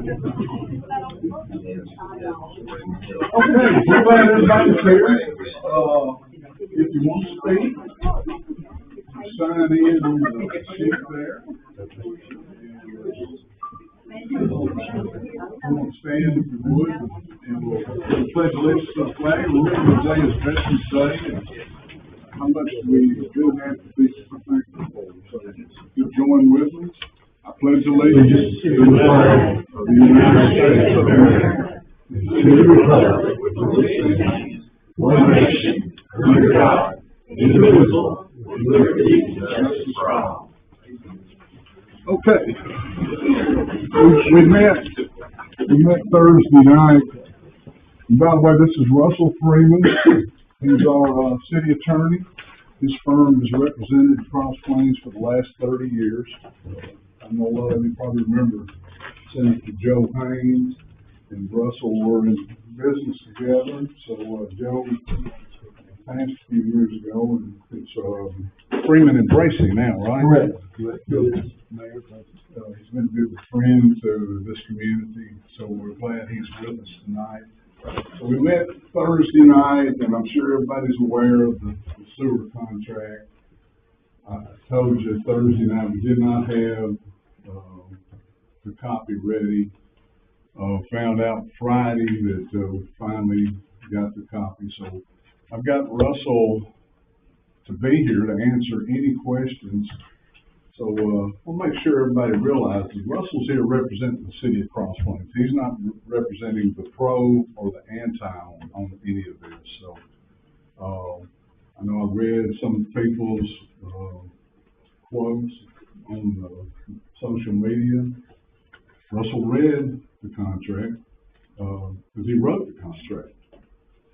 Okay, we're glad everybody's here. If you want to speak, sign in on the sheet there. Come on, stand if you would, and we'll pledge allegiance to the flag. Remember today is Veterans Day, and how much we do have to be thankful. So you join with me. I pledge allegiance to the flag of the United States of America and to the republic which stands one nation under God, indivisible, with liberty and justice for all. Okay. We met Thursday night. And by the way, this is Russell Freeman. He's our city attorney. His firm has represented Cross Plains for the last 30 years. I know a lot of you probably remember Senator Joe Haynes and Russell were in business together. So Joe passed a few years ago, and it's Freeman and Bracey now, right? Correct. Good. Mayor, he's been a good friend to this community, so we're glad he's with us tonight. So we met Thursday night, and I'm sure everybody's aware of the sewer contract. I told you Thursday night we did not have the copy ready. Found out Friday that we finally got the copy. So I've got Russell to be here to answer any questions. So we'll make sure everybody realizes Russell's here representing the city of Cross Plains. He's not representing the pro or the anti on any of this. So I know I read some of the people's quotes on social media. Russell read the contract because he wrote the contract.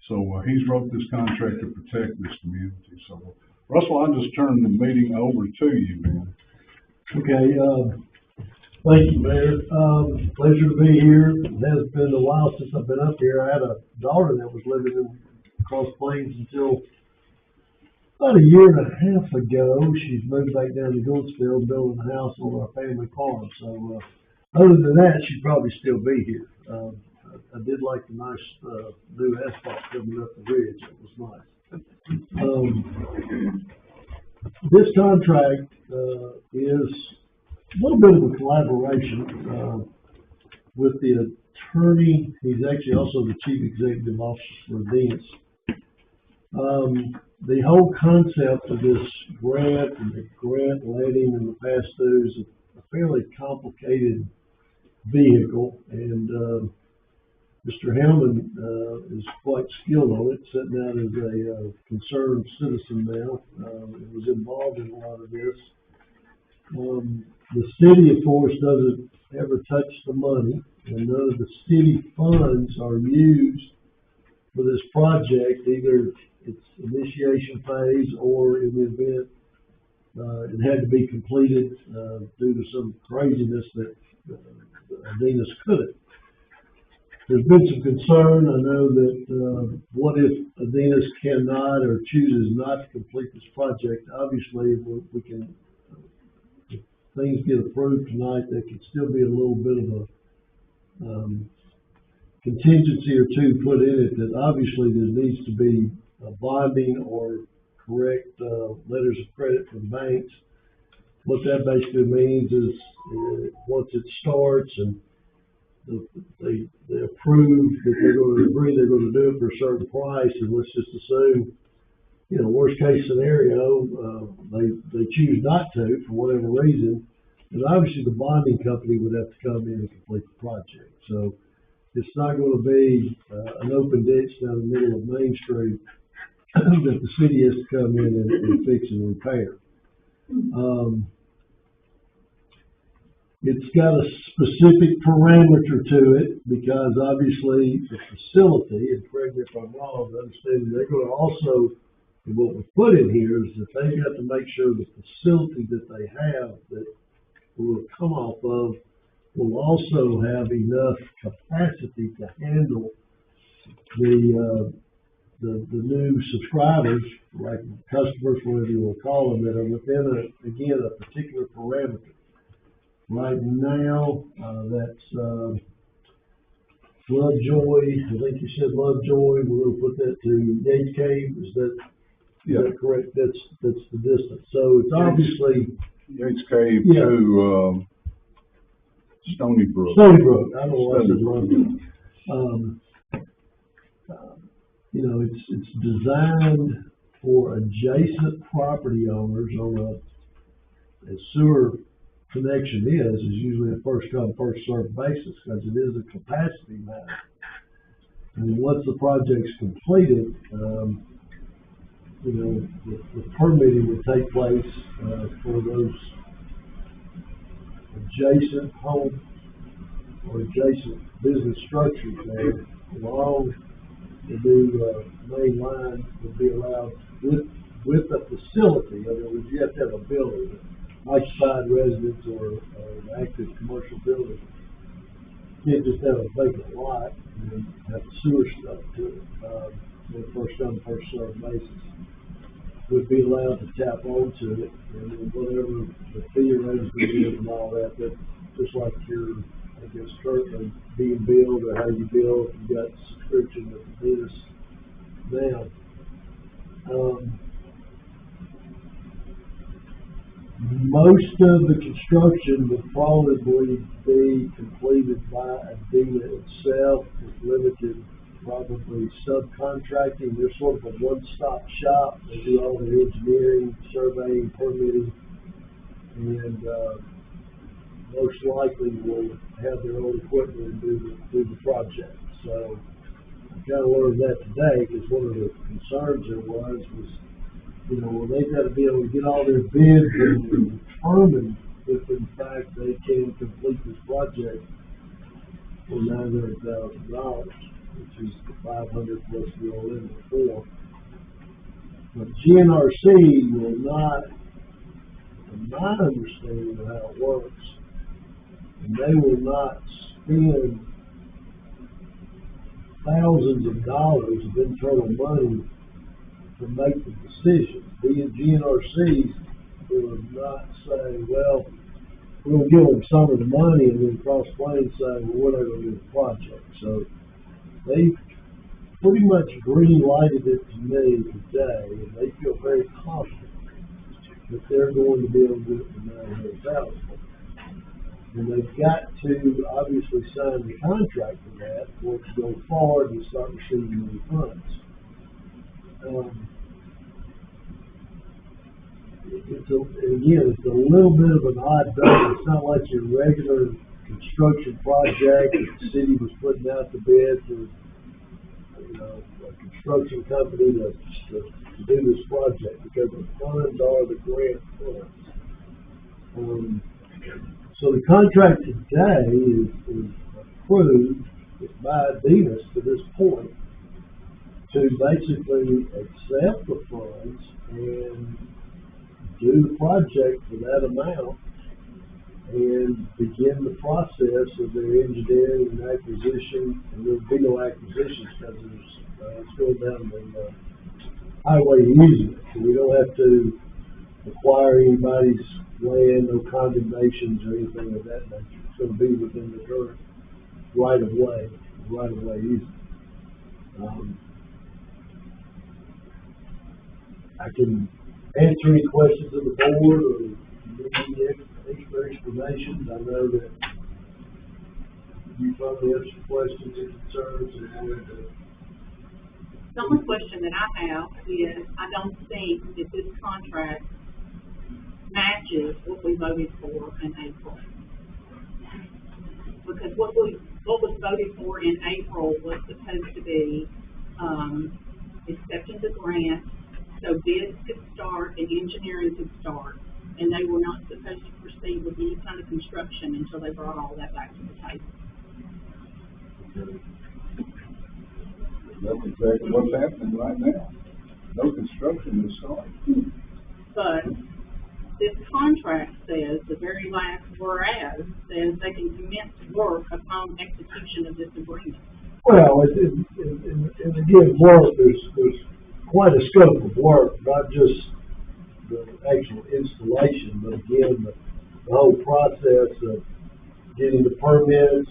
So he's wrote this contract to protect this community. So Russell, I'll just turn the meeting over to you, man. Okay, thank you, Mayor. Pleasure to be here. It has been a while since I've been up here. I had a daughter that was living in Cross Plains until about a year and a half ago. She's moved back down to Gouldsfield, building a house on our family farm. So other than that, she'd probably still be here. I did like the nice new asphalt coming up the ridge. It was nice. This contract is a little bit of a collaboration with the attorney. He's actually also the chief executive officer for Adenas. The whole concept of this grant and the grant letting and the pass-through is a fairly complicated vehicle, and Mr. Hellman is quite skilled on it, sitting out as a concerned citizen now, and was involved in a lot of this. The city, of course, doesn't ever touch the money, and none of the city funds are used for this project, either its initiation phase or in the event it had to be completed due to some craziness that Adenas couldn't. There's been some concern. I know that what if Adenas cannot or chooses not to complete this project? Obviously, we can, if things get approved tonight, there could still be a little bit of a contingency or two put in it that obviously there needs to be bonding or correct letters of credit from banks. What that basically means is once it starts and they approve that they're going to agree they're going to do it for a certain price, and let's just assume, worst case scenario, they choose not to for whatever reason, then obviously the bonding company would have to come in and complete the project. So it's not going to be an open ditch down the middle of Main Street that the city has to come in and fix and repair. It's got a specific parameter to it because obviously the facility, and correct me if I'm wrong, understanding they're going to also, and what we put in here is that they've got to make sure the facility that they have that will come off of will also have enough capacity to handle the new subscribers, like customers, whatever you will call them, that are within a particular parameter. Right now, that's Lovejoy, I think you said Lovejoy, we're gonna put that to Yates Cave, is that correct? That's the distance, so it's obviously Yates Cave Yeah. to, Stony Brook. Stony Brook, I don't know why I said Stony Brook. Lovejoy. You know, it's designed for adjacent property owners on a sewer connection is usually a first come, first served basis, because it is a capacity matter. And once the project's completed, you know, the permitting would take place, for those adjacent home or adjacent business structures there along the new, main line would be allowed with a facility. In other words, you have to have a building, occupied residence or an active commercial building. You can't just have a vacant lot and then have sewer stuff to it, on a first come, first served basis. Would be allowed to tap onto it, and then whatever the fee arrangement is and all that, that just like your, I guess, currently being billed or how you bill, if you got subscription with the business now. Most of the construction would probably be completed by Adena itself, with limited, probably subcontracting. They're sort of a one-stop shop. They do all the engineering, surveying, permitting, and most likely will have their own equipment and do the project. So I kind of learned that today, because one of the concerns there was, you know, well, they've got to be able to get all their bids and determine if in fact they can complete this project for $900,000, which is the 500 plus the all-in before. But GNRC will not, from my understanding of how it works, and they will not spend thousands of dollars of internal money to make the decision. Being GNRC will not say, well, we'll give them some of the money and then Cross Plains say, well, we're not going to do the project. So they pretty much green lighted it to me today, and they feel very confident that they're going to be able to do it for $900,000. And they've got to obviously sign the contract for that, for it to go forward and start receiving the funds. It's a little bit of an odd number. It's not like your regular construction project that the city was putting out the bid for, you know, a construction company to do this project, because the funds are the grant funds. So the contract today is approved by Venus to this point to basically accept the funds and do the project for that amount and begin the process of their engineering and acquisition. And there'll be no acquisitions because it's going down the highway easement, so we don't have to acquire anybody's land, no condemnations or anything of that nature. It's going to be within the current right of way easement. I can answer any questions of the board or any extra explanations. I know that you probably have some questions and concerns and wanted to. The only question that I have is, I don't think that this contract matches what we voted for in April. Because what was voted for in April was supposed to be, accepting the grant, so bids could start and engineering could start, and they were not supposed to proceed with any kind of construction until they brought all that back to the table. That's exactly what's happening right now. No construction is starting. But this contract says, the very last whereas, says they can commence work upon execution of this agreement. Well, and again, work, there's quite a scope of work, not just the actual installation, but again, the whole process of getting the permits,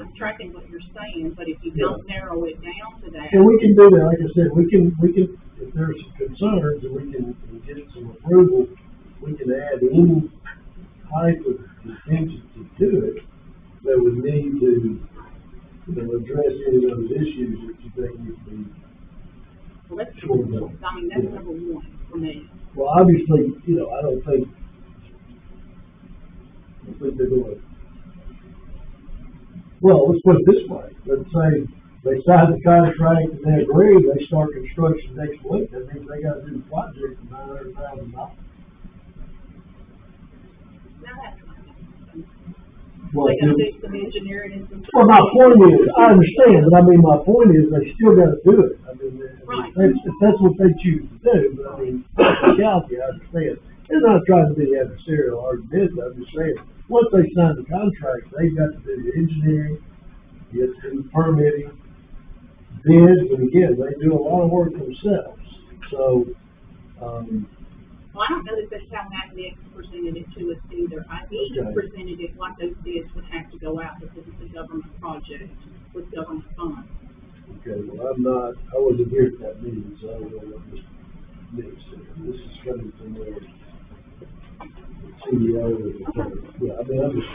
I'm tracking what you're saying, but if you don't narrow it down to that. And we can do that, like I said, we can, if there's some concerns, and we can get some approval, we can add any type of contingency to it that would need to, address any of those issues that you think need to be. Well, that's, Sure, no. I mean, that's number one for me. Well, obviously, I don't think they're doing. Well, let's put it this way, let's say they sign the contract and they agree, they start construction next week, that means they gotta do the project for $900,000. Now that's not. Well, They gotta do some engineering and some. my point is, I understand, but I mean, my point is, they still gotta do it. I mean, Right. if that's what they choose to do, but I mean, legality, I understand. And I'm not trying to be adversarial or argumentative, I'm just saying, once they sign the contract, they've got to do the engineering, get to permitting, bids, and again, they do a lot of work themselves. So, Well, I don't know that that's how Matt Nix presented it to us either. He Okay. presented it like those bids would have to go out because it's a government project with government funds. okay, well, I wasn't here at that meeting, so I don't know what Mr. Nick said. This is coming from their CEO or the, yeah, I mean, I'm just,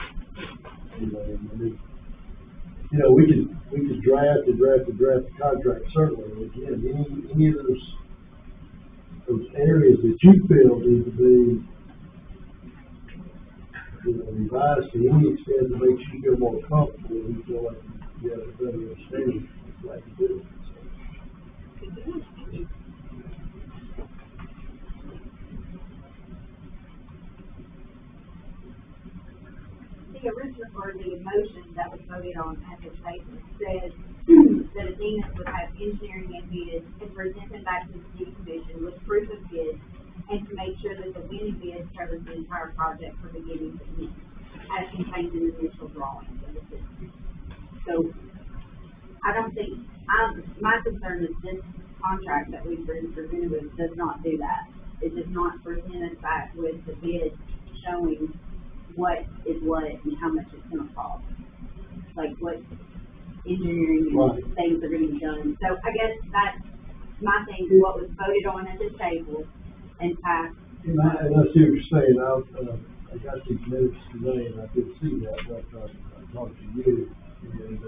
we could draft the contract certainly, and again, any of those areas that you feel need to be, revised to any extent that makes you feel more comfortable, you feel like you have a better understanding of what to do. The original or the motion that was voted on at the table said that Adenas would have engineering and bids and present them back to the city commission with proof of bids and to make sure that the winning bid covers the entire project from beginning to end, as contained in the initial drawings of the system. So, I don't think, my concern is this contract that we've been presented with does not do that. It does not present us back with the bid showing what is what and how much it's gonna cost. Like what engineering Right. and things are gonna be done. So I guess that's my thing, what was voted on at the table and passed. And I see what you're saying, I got these minutes today, and I did see that, but I talked to you, and,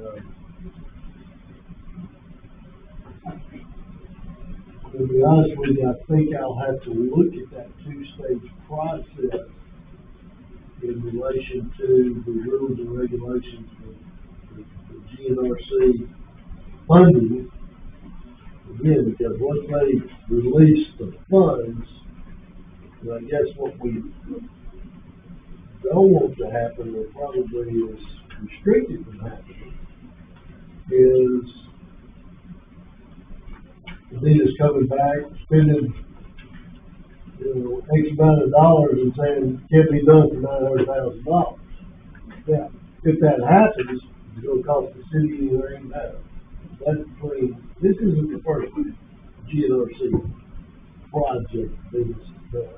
to be honest with you, I think I'll have to look at that two-stage process in relation to the rules and regulations for GNRC funding. Again, because once they release the funds, and I guess what we don't want to happen, or probably is restricted from happening, is Anita's coming back, spending, X amount of dollars and saying, can't be done for $900,000. Yeah, if that happens, it's gonna cost the city anywhere in that. That's between, this isn't the first GNRC project business, they're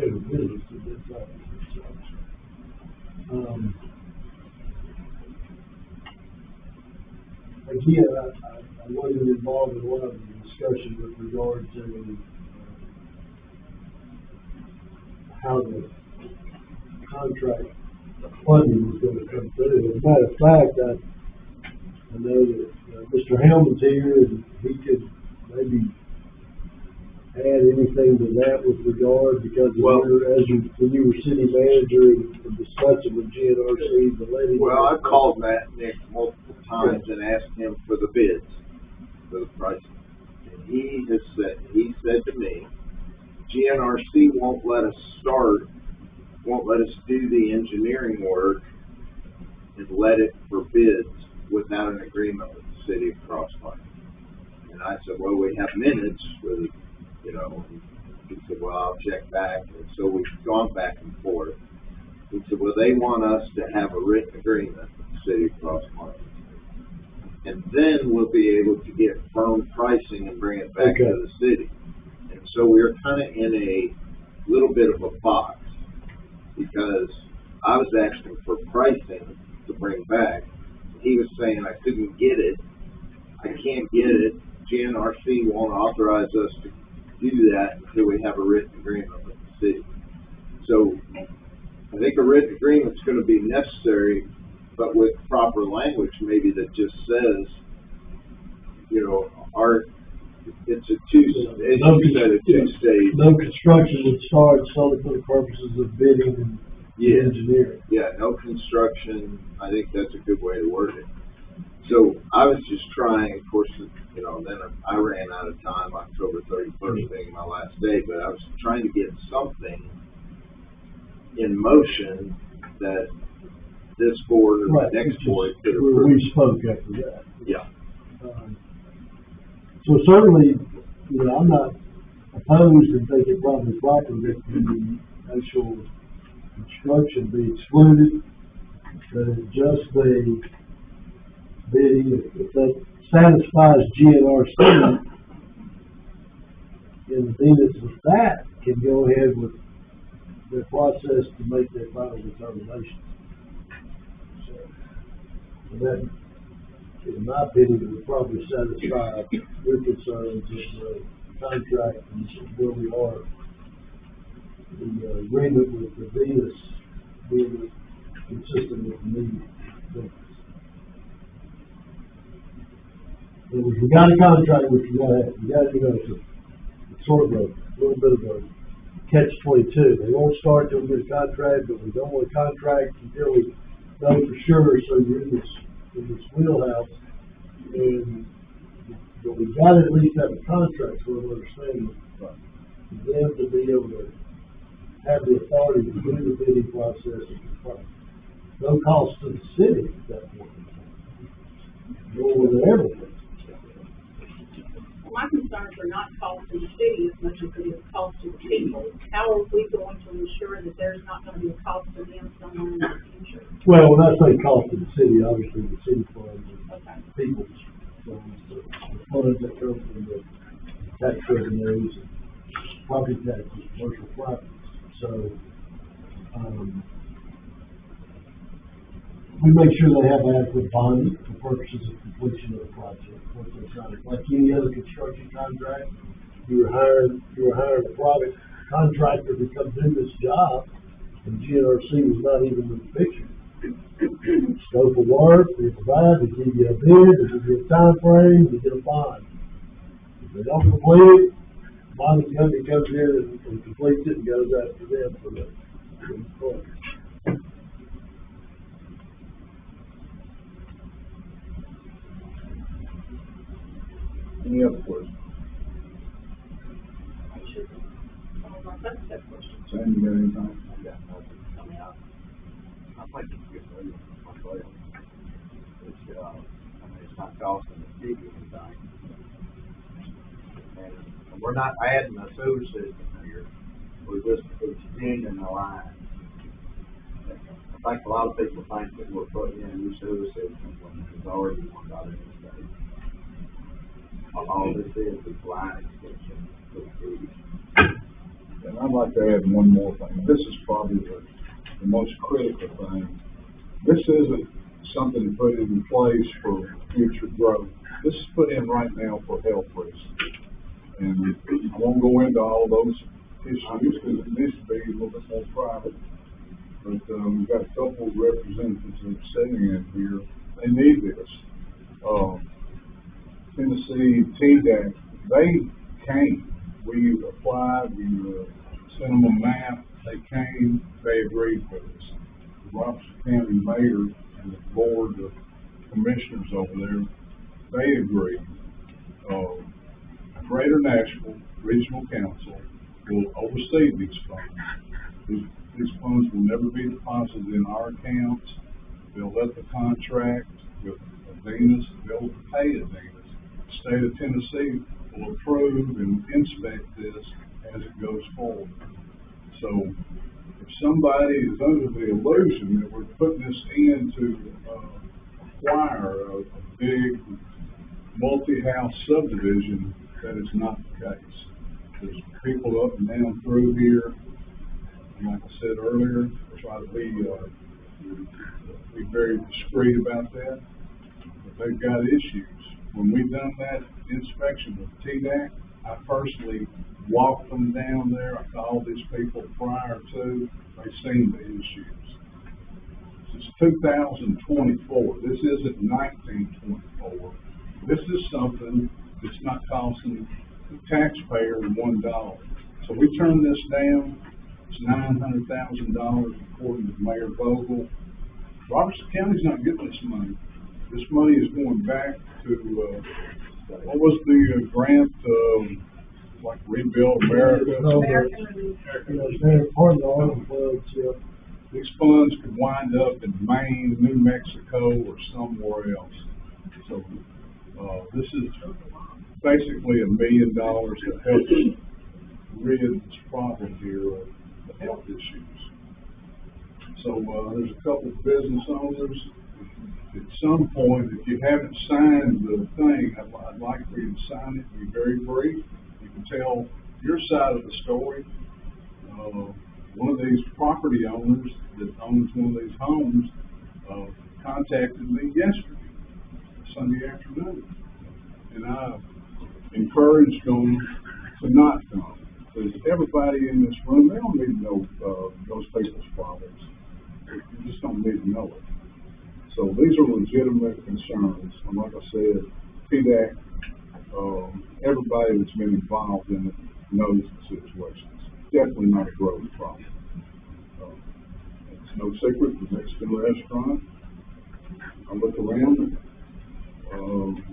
in business of this size. Again, I wasn't involved in a lot of the discussion with regard to how the contract funding was gonna come through. As a matter of fact, I know that Mr. Hellman's here, and he could maybe add anything to that with regard, because when you were city manager and discussing with GNRC, the lady. Well, I've called Matt Nick multiple times and asked him for the bids, for the pricing. And he said to me, GNRC won't let us do the engineering work and let it for bids without an agreement with the city of Crossfire. And I said, well, we have minutes with, he said, well, I'll check back. And so we've gone back and forth. He said, well, they want us to have a written agreement with the city of Crossfire. And then we'll be able to get firm pricing and bring it back to the city. And so we're kind of in a little bit of a box, because I was asking for pricing to bring back. He was saying I couldn't get it. I can't get it. GNRC won't authorize us to do that until we have a written agreement with the city. So I think a written agreement's gonna be necessary, but with proper language maybe that just says, you know, it's a two-stage. No construction would start solely for the purposes of bidding and Yeah. engineering. Yeah, no construction, I think that's a good way to word it. So I was just trying, of course, you know, then I ran out of time, October 31st being my last day, but I was trying to get something in motion that this board or Right, the next which is board could where approve. we spoke after that. Yeah, So certainly, you know, I'm not opposed and think it probably proper that the actual construction be excluded, that it just be bidding, if that satisfies GNRC, and the Venus with that can go ahead with their process to make their final determination. So that, in my opinion, would probably satisfy your concerns of the contract and where we are. The agreement with the Venus being consistent with the need. But if you got a contract, which you gotta have, you know, it's sort of a little bit of a catch-22. They won't start till we get a contract, but we don't want a contract until we know for sure, so you're in this wheelhouse. And, but we gotta at least have a contract so we understand for them to be able to have the authority to do the bidding process and confirm. No cost to the city at that point. Nor will there ever be. My concerns are not cost to the city as much as it is cost to the people. How are we going to ensure that there's not gonna be a cost to them somewhere in the future? Well, when I say cost to the city, obviously the city funds Okay. and people's funds, the funds that come from the tax revenues and property taxes, commercial properties. So, we make sure they have adequate bonding for purposes of completion of the project. Once they sign it, like any other construction contract, you were hiring a private contractor to come do this job, and GNRC was not even in the picture. Scope of work, they provide, they give you a bid, they give you a time frame, you get a bond. If they don't complete it, bonding company comes in and completes it and goes after them for the project. Any other questions? I should, that's that question. Sam, you got anything? I think it's good for you, myself. It's, I mean, it's not costing the city anything. And we're not adding a sewer system here, we're just extending the line. I think a lot of people think that we're putting in a new sewer system when there's already one out in the state. All this is line extension for the city. And I'd like to add one more thing. This is probably the most critical thing. This isn't something to put in place for future growth. This is put in right now for health reasons. And I won't go into all those issues because it needs to be a little bit more private. But we've got a couple of representatives that are sitting in here. They need this. Tennessee TDAC, they came. We applied, we sent them a map, they came, they agreed with us. The Robertson County Mayor and the Board of Commissioners over there, they agreed. Greater Nashville Regional Council will oversee these funds. These funds will never be deposited in our accounts. They'll let the contract with Venus, they'll pay Venus. The state of Tennessee will approve and inspect this as it goes forward. So if somebody is under the illusion that we're putting this in to acquire a big multi-house subdivision, that is not the case. There's people up and down through here And like I said earlier, try to be very discreet about that. But they've got issues. When we done that inspection with TDAC, I personally walked them down there. I called these people prior to, they seen the issues. It's 2024. This isn't 1924. This is something that's not costing the taxpayer $1. So we turn this down. It's $900,000 according to Mayor Vogel. Robertson County's not getting this money. This money is going back to, what was the grant, like Rebuild America? No, American Relief. they're part of the ARPA funds, yeah. These funds could wind up in Maine, New Mexico, or somewhere else. So, this is basically $1 million to help rid this problem here of the health issues. So, there's a couple of business owners. At some point, if you haven't signed the thing, I'd like for you to sign it, be very brief. You can tell your side of the story. One of these property owners that owns one of these homes, contacted me yesterday, Sunday afternoon. And I encouraged them to not come. Because everybody in this room, they don't need to know, those people's problems. You just don't need to know it. So these are legitimate concerns. And like I said, TDAC, everybody that's been involved in it knows the situation. It's definitely not a growth problem. It's no secret, the Mexican restaurant, I look around,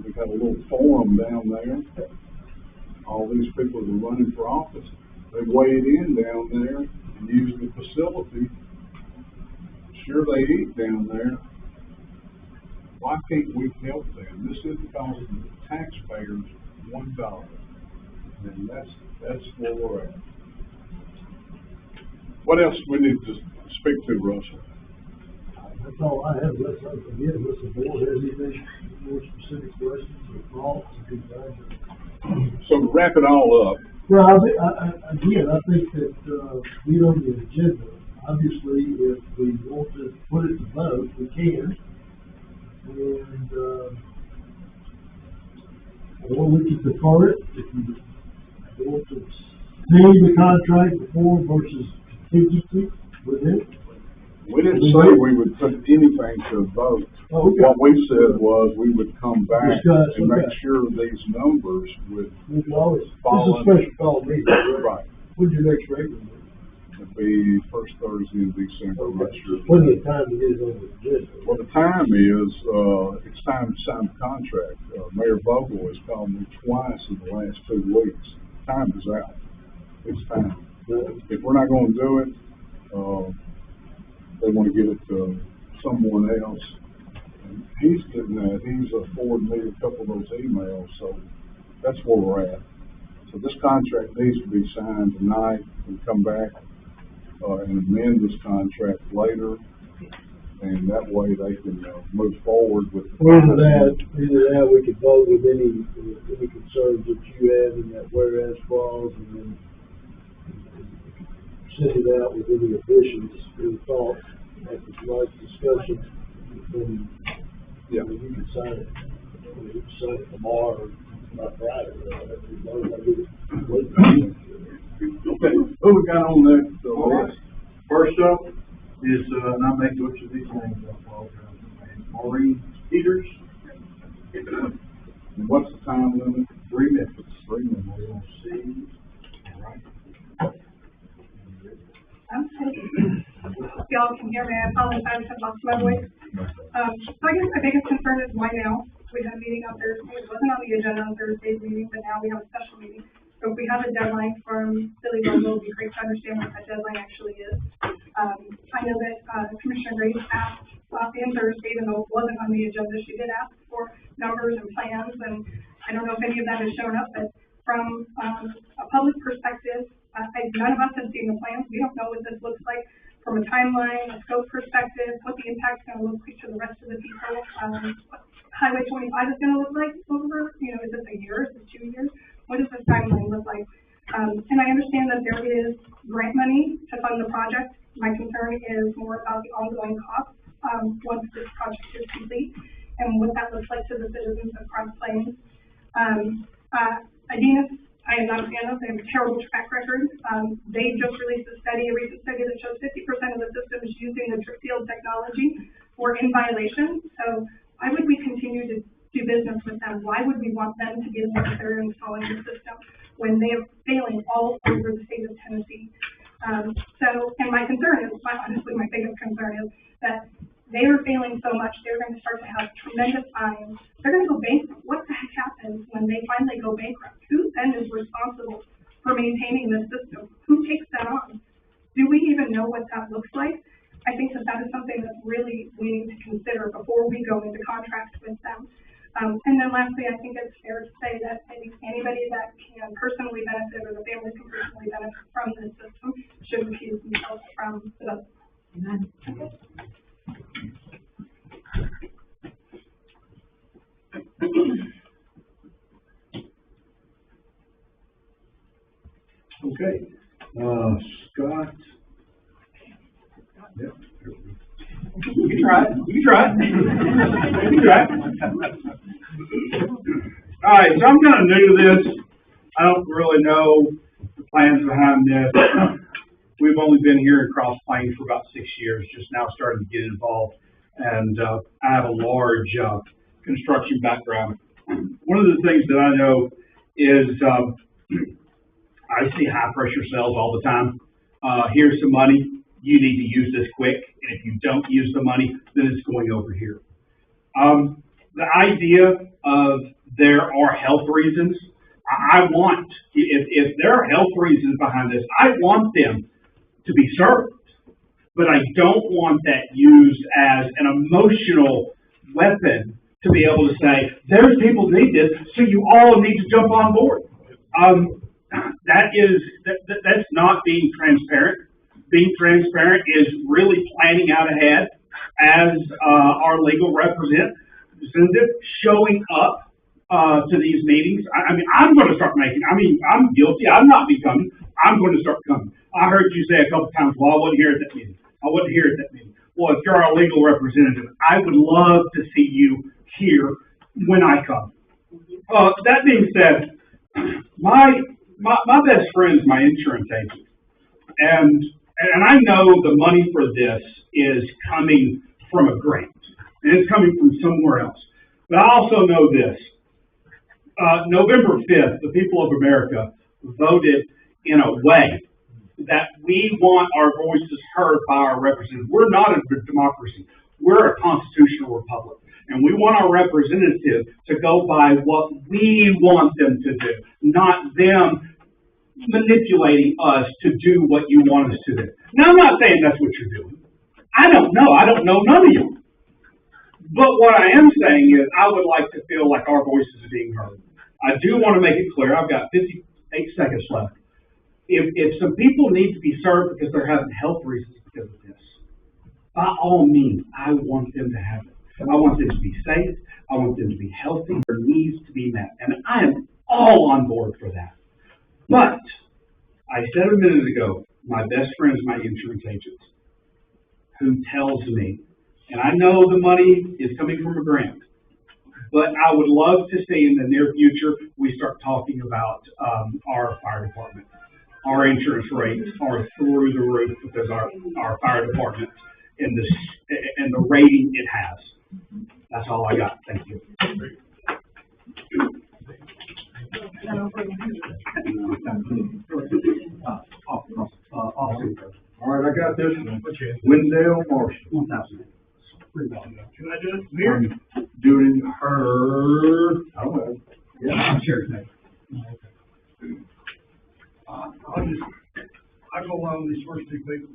we've got a little forum down there. All these people that are running for office, they weighed in down there and used the facility. Sure, they eat down there. Why can't we help them? This isn't costing the taxpayers $1. And that's where we're at. What else we need to speak to, Russell? That's all I have, unless the board has anything more specific questions or thoughts, or concerns. So to wrap it all up, Well, I think that, we on the agenda, obviously, if we want to put it to vote, we can. And, or we can defer it, if you want to see the contract before versus contingency with it. we didn't say we would put anything to a vote. Oh, okay. What we said was we would come back Discuss, and make okay. sure these numbers would We can always, this is a Follow- special call meeting, right? right. When's your next regular meeting? It'd be first Thursday in December, I'm not sure. Plenty of time to get it on the agenda. Well, the time is, it's time to sign the contract. Mayor Vogel has called me twice in the last 2 weeks. Time is out. It's time. If we're not gonna do it, they wanna give it to someone else. And he's getting that, he's forwarded me a couple of those emails, so that's where we're at. So this contract needs to be signed tonight and come back, and amend this contract later. And that way they can, move forward with. Either that, we could vote with any concerns that you have in that whereas clause, and then send it out with any additions, any thoughts, after tonight's discussion, then, Yeah. you can sign it. You can sign it tomorrow, or not Friday, as long as I get it late. Okay, who we got on that, list? First up is, and I may butcher these names, I apologize, Maureen Peters. And what's the time limit? 3 minutes. 3 minutes. We'll see. All right. If y'all can hear me, I apologize, I lost my voice. So I guess my biggest concern is why now? We had a meeting on Thursday, it wasn't on the agenda on Thursday's meeting, but now we have a special meeting. So if we have a deadline from Billy Vogel, it'd be great to understand what that deadline actually is. I know that, Commissioner Graves asked, in Thursday, even though it wasn't on the agenda, she did ask for numbers and plans, and I don't know if any of that has shown up, but from, a public perspective, none of us have seen the plans. We don't know what this looks like from a timeline, a scope perspective, what the impact's gonna look like to the rest of the people. What Highway 25 is gonna look like over, is this a year, is this 2 years? What does this timeline look like? And I understand that there is grant money to fund the project. My concern is more about the ongoing costs, once this project is complete, and what that looks like to the citizens of Cross Plains. Adinas, I am not a fan of. They have a terrible track record. They just released a recent study that shows 50% of the systems using the drip field technology were in violation. So why would we continue to do business with them? Why would we want them to be the ones that are installing the system when they are failing all over the state of Tennessee? And my concern is, honestly, my biggest concern is that they are failing so much, they're going to start to have tremendous fines. They're going to go bankrupt. What the heck happens when they finally go bankrupt? Who then is responsible for maintaining the system? Who takes that on? Do we even know what that looks like? I think that is something that really we need to consider before we go into contract with them. And then lastly, I think it's fair to say that I think anybody that can personally benefit or the family can personally benefit from this system should recuse themselves from the. Okay, Scott? Yep. You can try it. You can try it. You can try it. All right, so I'm kind of new to this. I don't really know the plans behind this. We've only been here in Cross Plains for about 6 years, just now starting to get involved. And I have a large construction background. One of the things that I know is I see high pressure cells all the time. Here's some money. You need to use this quick. And if you don't use the money, then it's going over here. The idea of there are health reasons, I want, if there are health reasons behind this, I want them to be served. But I don't want that used as an emotional weapon to be able to say, there's people who need this, so you all need to jump on board. That's not being transparent. Being transparent is really planning out ahead as our legal representative, showing up to these meetings. I'm going to start I'm guilty. I'm not becoming. I'm going to start coming. I heard you say a couple times, well, I wasn't here at that meeting. I wasn't here at that meeting. Well, if you're our legal representative, I would love to see you here when I come. That being said, my best friend's my insurance agent. And I know the money for this is coming from a grant. And it's coming from somewhere else. But I also know this. November 5th, the people of America voted in a way that we want our voices heard by our representatives. We're not a democracy. We're a constitutional republic. And we want our representatives to go by what we want them to do, not them manipulating us to do what you want us to do. Now, I'm not saying that's what you're doing. I don't know. I don't know none of you. But what I am saying is I would like to feel like our voices are being heard. I do want to make it clear. I've got 58 seconds left. If some people need to be served because they're having health reasons because of this, by all means, I want them to have it. I want them to be safe. I want them to be healthy. Their needs to be met. And I am all on board for that. But I said a minute ago, my best friend is my insurance agent who tells me, and I know the money is coming from a grant, but I would love to see in the near future we start talking about our fire department. Our insurance rates are through the roof because our fire department and the rating it has. That's all I got. Thank you. All right, I got this one. Wendell Marshall. 1,000. Can I do it here? Doing her. I will. Yeah, I'm sure. I go along with these first two people.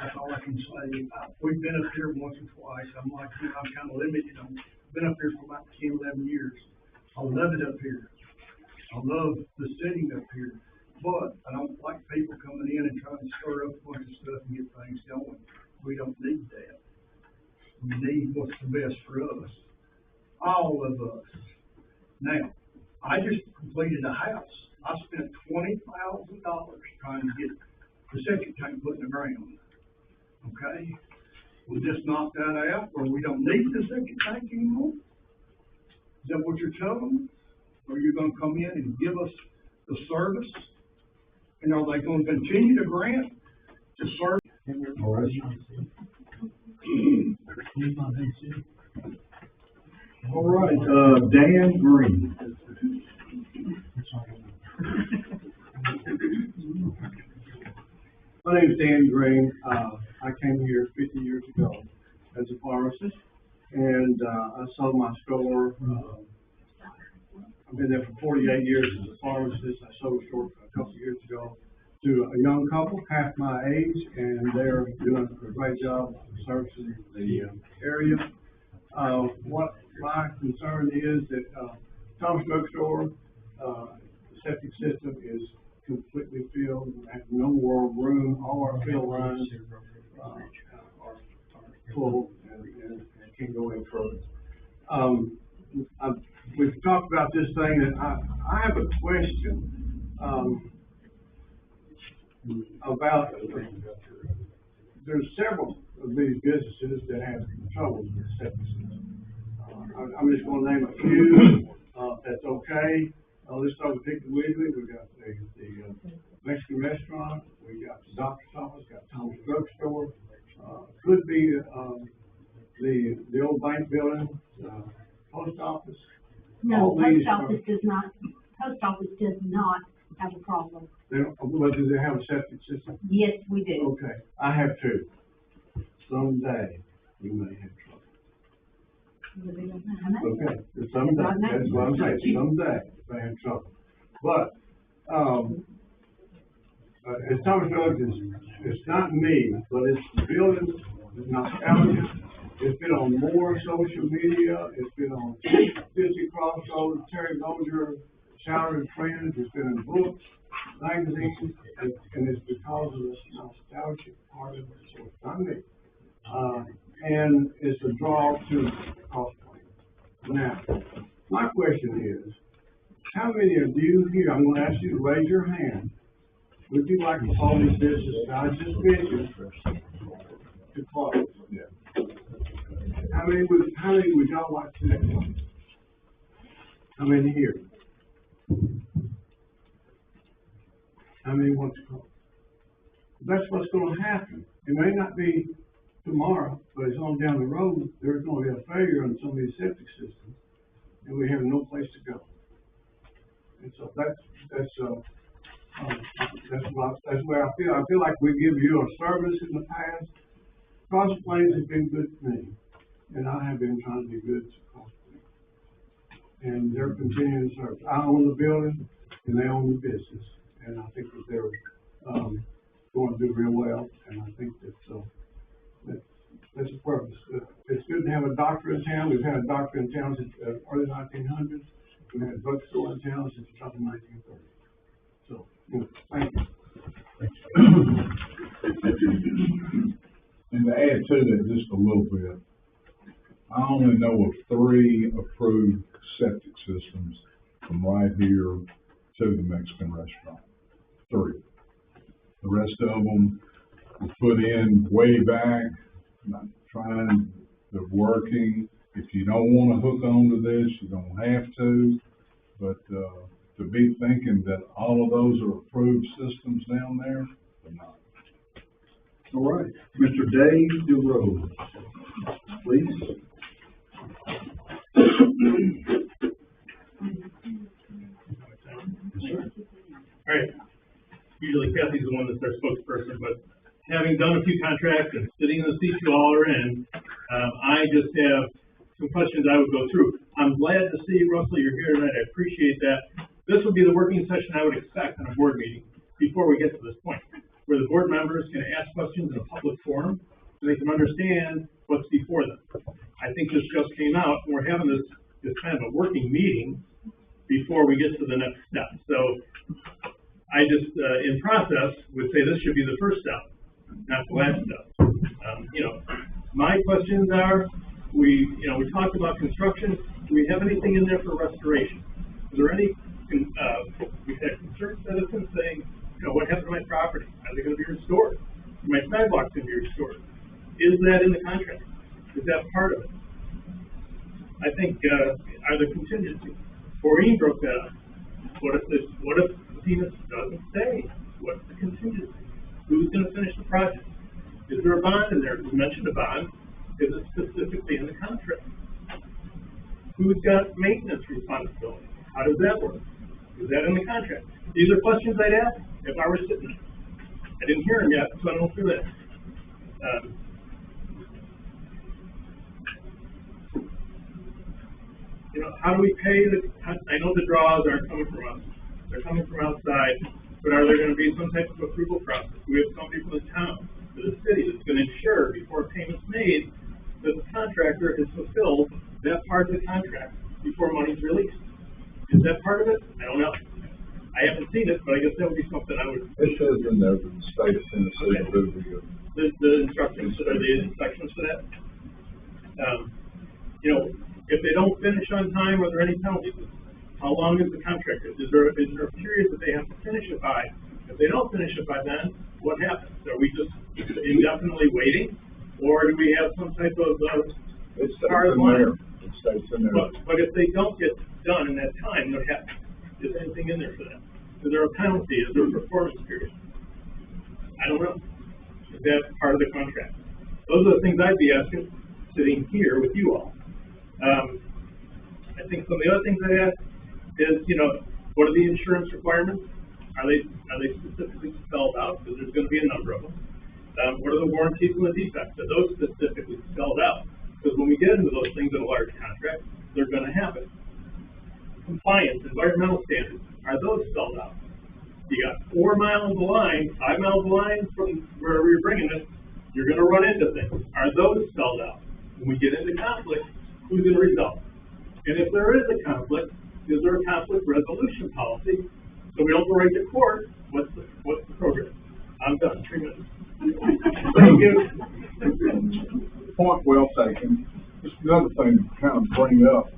That's all I can say. We've been up here once or twice. I'm kind of limited. I've been up here for about 10, 11 years. I love it up here. I love the setting up here. But I don't like people coming in and trying to stir up a bunch of stuff and get things going. We don't need that. We need what's the best for us. All of us. Now, I just completed a house I spent $20,000 trying to get the septic tank put in the ground, okay? We just knocked that out, or we don't need the septic tank anymore? Is that what you're telling me? Or are you gonna come in and give us the service? And are they gonna continue to grant to serve? All right. All right, Dan Green. My name is Dan Green. I came here 50 years ago as a pharmacist, and I sold my store. I've been there for 48 years as a pharmacist. I sold a store a couple of years ago to a young couple, half my age, and they're doing a great job servicing the area. What my concern is that Thomas Drug Store, the septic system is completely filled. We have no more room. All our fill lines are full and can't go any further. We've talked about this thing, and I have a question about, there's several of these businesses that have trouble with septic system. I'm just gonna name a few, that's okay. Let's start with Piggly Wiggly. We got the Mexican restaurant, we got the doctor's office, got Thomas Drug Store, could be the old bank building, post office. No, All these post office does not have a problem. Well, do they have a septic system? Yes, we do. Okay, I have two. Someday we may have trouble. Okay, someday, that's what I'm saying, someday they have trouble. But, as Thomas Drugs is, it's not me, but it's the building, it's nostalgia. It's been on more social media, it's been on 50 Crossroads, Terry Lozier, Salary Friends, it's been in books, magazines, and it's because of this nostalgic part of it, so it's not me. And it's a draw to cost point. Now, my question is, how many of you here, I'm gonna ask you to raise your hand, would you like to call these businesses I just mentioned to close? Yeah. How many would y'all like to close? How many here? How many want to close? That's what's gonna happen. It may not be tomorrow, but it's on down the road, there's gonna be a failure on some of these septic systems, and we have no place to go. And so that's where I feel. I feel like we give you a service in the past. Cross Plains has been good to me, and I have been trying to be good to Cross Plains. And they're continuing to serve. I own the building, and they own the business, and I think that they're going to do real well, and I think that's the purpose. It's good to have a doctor in town. We've had a doctor in town since the early 1900s. We've had a drugstore in town since the top of 1930s. So, thank you. And to add to that just a little bit, I only know of 3 approved septic systems from right here to the Mexican restaurant. 3. The rest of them were put in way back, not trying, they're working. If you don't want to hook onto this, you don't have to. But to be thinking that all of those are approved systems down there, they're not. All right, Mr. Dave DeRose, please. All right. Usually Kathy's the one that's our spokesperson, but having done a few contracts and sitting in the seat you all are in, I just have some questions I would go through. I'm glad to see, Russell, you're here tonight. I appreciate that. This would be the working session I would expect on a board meeting before we get to this point, where the board members can ask questions in a public forum so they can understand what's before them. I think this just came out, and we're having this kind of a working meeting before we get to the next step. So I just, in process, would say this should be the first step, not the last step. My questions are, we talked about construction. Do we have anything in there for restoration? Is there any we've had concerned citizens saying, you know, what happened to my property? Are they gonna be restored? Are my sidewalks gonna be restored? Is that in the contract? Is that part of it? I think, are there contingencies? Maureen broke that up. What if Zenith doesn't say? What's the contingency? Who's gonna finish the project? Is there a bond in there? You mentioned a bond. Is it specifically in the contract? Who's got maintenance responsibility? How does that work? Is that in the contract? These are questions I'd ask if I were sitting there. I didn't hear them yet, so I don't know through that. You know, how do we pay I know the draws aren't coming from us. They're coming from outside, but are there gonna be some type of approval process? Do we have somebody from the town, or the city that's gonna ensure before payment's made that the contractor has fulfilled that part of the contract before money's released? Is that part of it? I don't know. I haven't seen it, but I guess that would be something I would. It says in there that the state of Tennessee will do The instructions, or the inspections for that? You know, if they don't finish on time, are there any penalties? How long is the contract? Is there a period that they have to finish it by? If they don't finish it by then, what happens? Are we just indefinitely waiting? Or do we have some type of, It states hard in line? there. It states in there. But if they don't get done in that time, what happens? Is anything in there for that? Is there a penalty? Is there a performance period? I don't know. Is that part of the contract? Those are the things I'd be asking, sitting here with you all. I think some of the other things I'd ask is, you know, what are the insurance requirements? Are they specifically spelled out? Because there's gonna be a number of them. What are the warranties and the defects? Are those specifically spelled out? Because when we get into those things in a large contract, they're gonna happen. Compliance, environmental standards, are those spelled out? You got 4 miles of line, 5 miles of line from wherever you're bringing it, you're gonna run into things. Are those spelled out? When we get into conflict, who's gonna resolve? And if there is a conflict, is there a conflict resolution policy? So we don't go right to court, what's the program? I'm done, 3 minutes. Thank you. Point well taken. Just another thing to kind of bring up.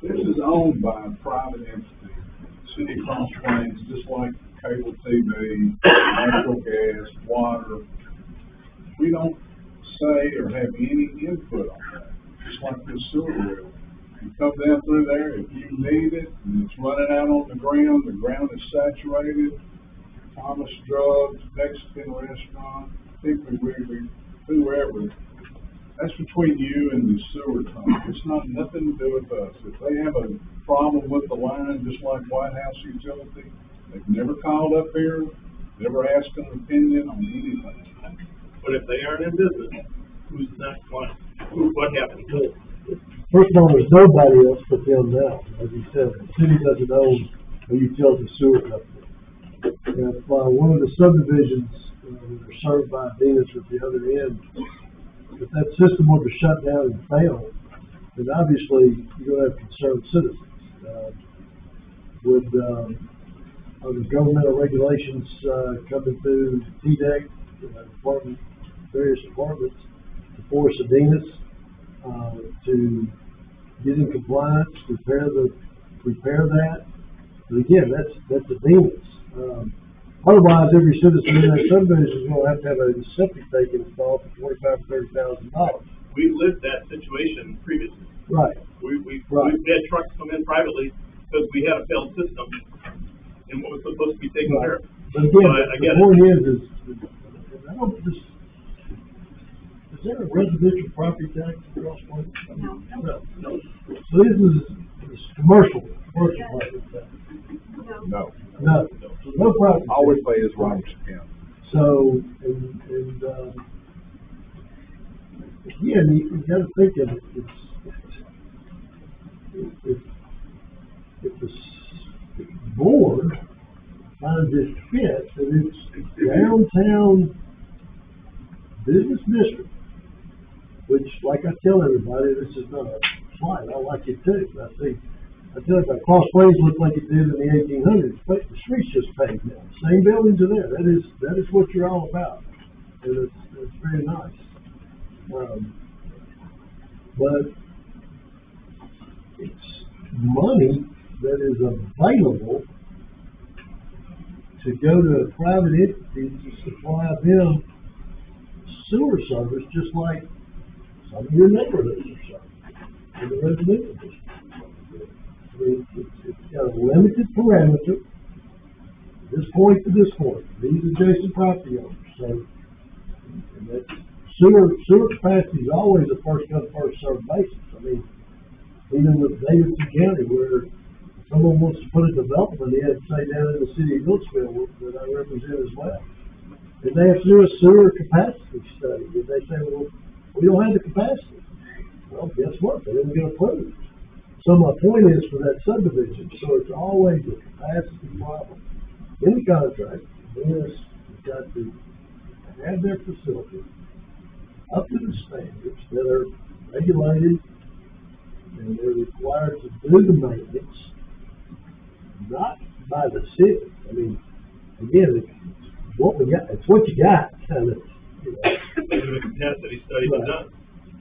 This is owned by a private entity, City of Cross Plains, just like cable TV, natural gas, water. We don't say or have any input on that, just like the sewer will. You come down through there, if you need it, and it's running out on the ground is saturated, Thomas Drugs, Mexican restaurant, Piggly Wiggly, whoever, that's between you and the sewer company. It's not nothing to do with us. If they have a problem with the line, just like White House Utility, they've never called up here, never asked an opinion on anything. But if they aren't in business, who's next one? What happens? First of all, there's nobody else but them now. As you said, the city doesn't own a utility sewer company. And if one of the subdivisions that are served by Venus at the other end, if that system were to shut down and fail, then obviously you're going to have concerned citizens. Are the governmental regulations coming through TDEC, various departments, to force Venus to get in compliance, repair that? But again, that's a Venus. Otherwise, every citizen in that subdivision is going to have a septic tank installed for $25,000 to $30,000. We lived that situation previously. Right. We've Right. had trucks come in privately because we had a failed system and what was supposed to be taken care of. But again, I get the point is I don't just, is there a residential property tax across one? No. So this is commercial property tax. No. No. So no property. All we pay is Robertson County. So, again, you gotta think of it, if the board finds it fit, that it's downtown business district, which, like I tell everybody, this is not a slight, I like it too. I tell you, Cross Plains looked like it did in the 1800s, but the streets just paved now. Same buildings are there. That is what you're all about. And it's very nice. But it's money that is available to go to a private entity to supply them sewer service, just like some of your neighborhoods are serving in the residential district. I mean, it's got a limited parameter, this point to this point, these adjacent property owners, so, and that sewer capacity is always a first come, first served basis. I mean, even with Davidson County, where someone wants to put a development in, say down in the city of Hillsville, that I represent as well. And they have to do a sewer capacity study, and they say, well, we don't have the capacity. Well, guess what, they didn't get approved. So my point is for that subdivision, so it's always a capacity problem. In the contract, this has got to have their facilities up to the standards that are regulated, and they're required to do the maintenance, not by the city. I mean, again, it's what we got, it's what you got, kind of. You know. The capacity study was done,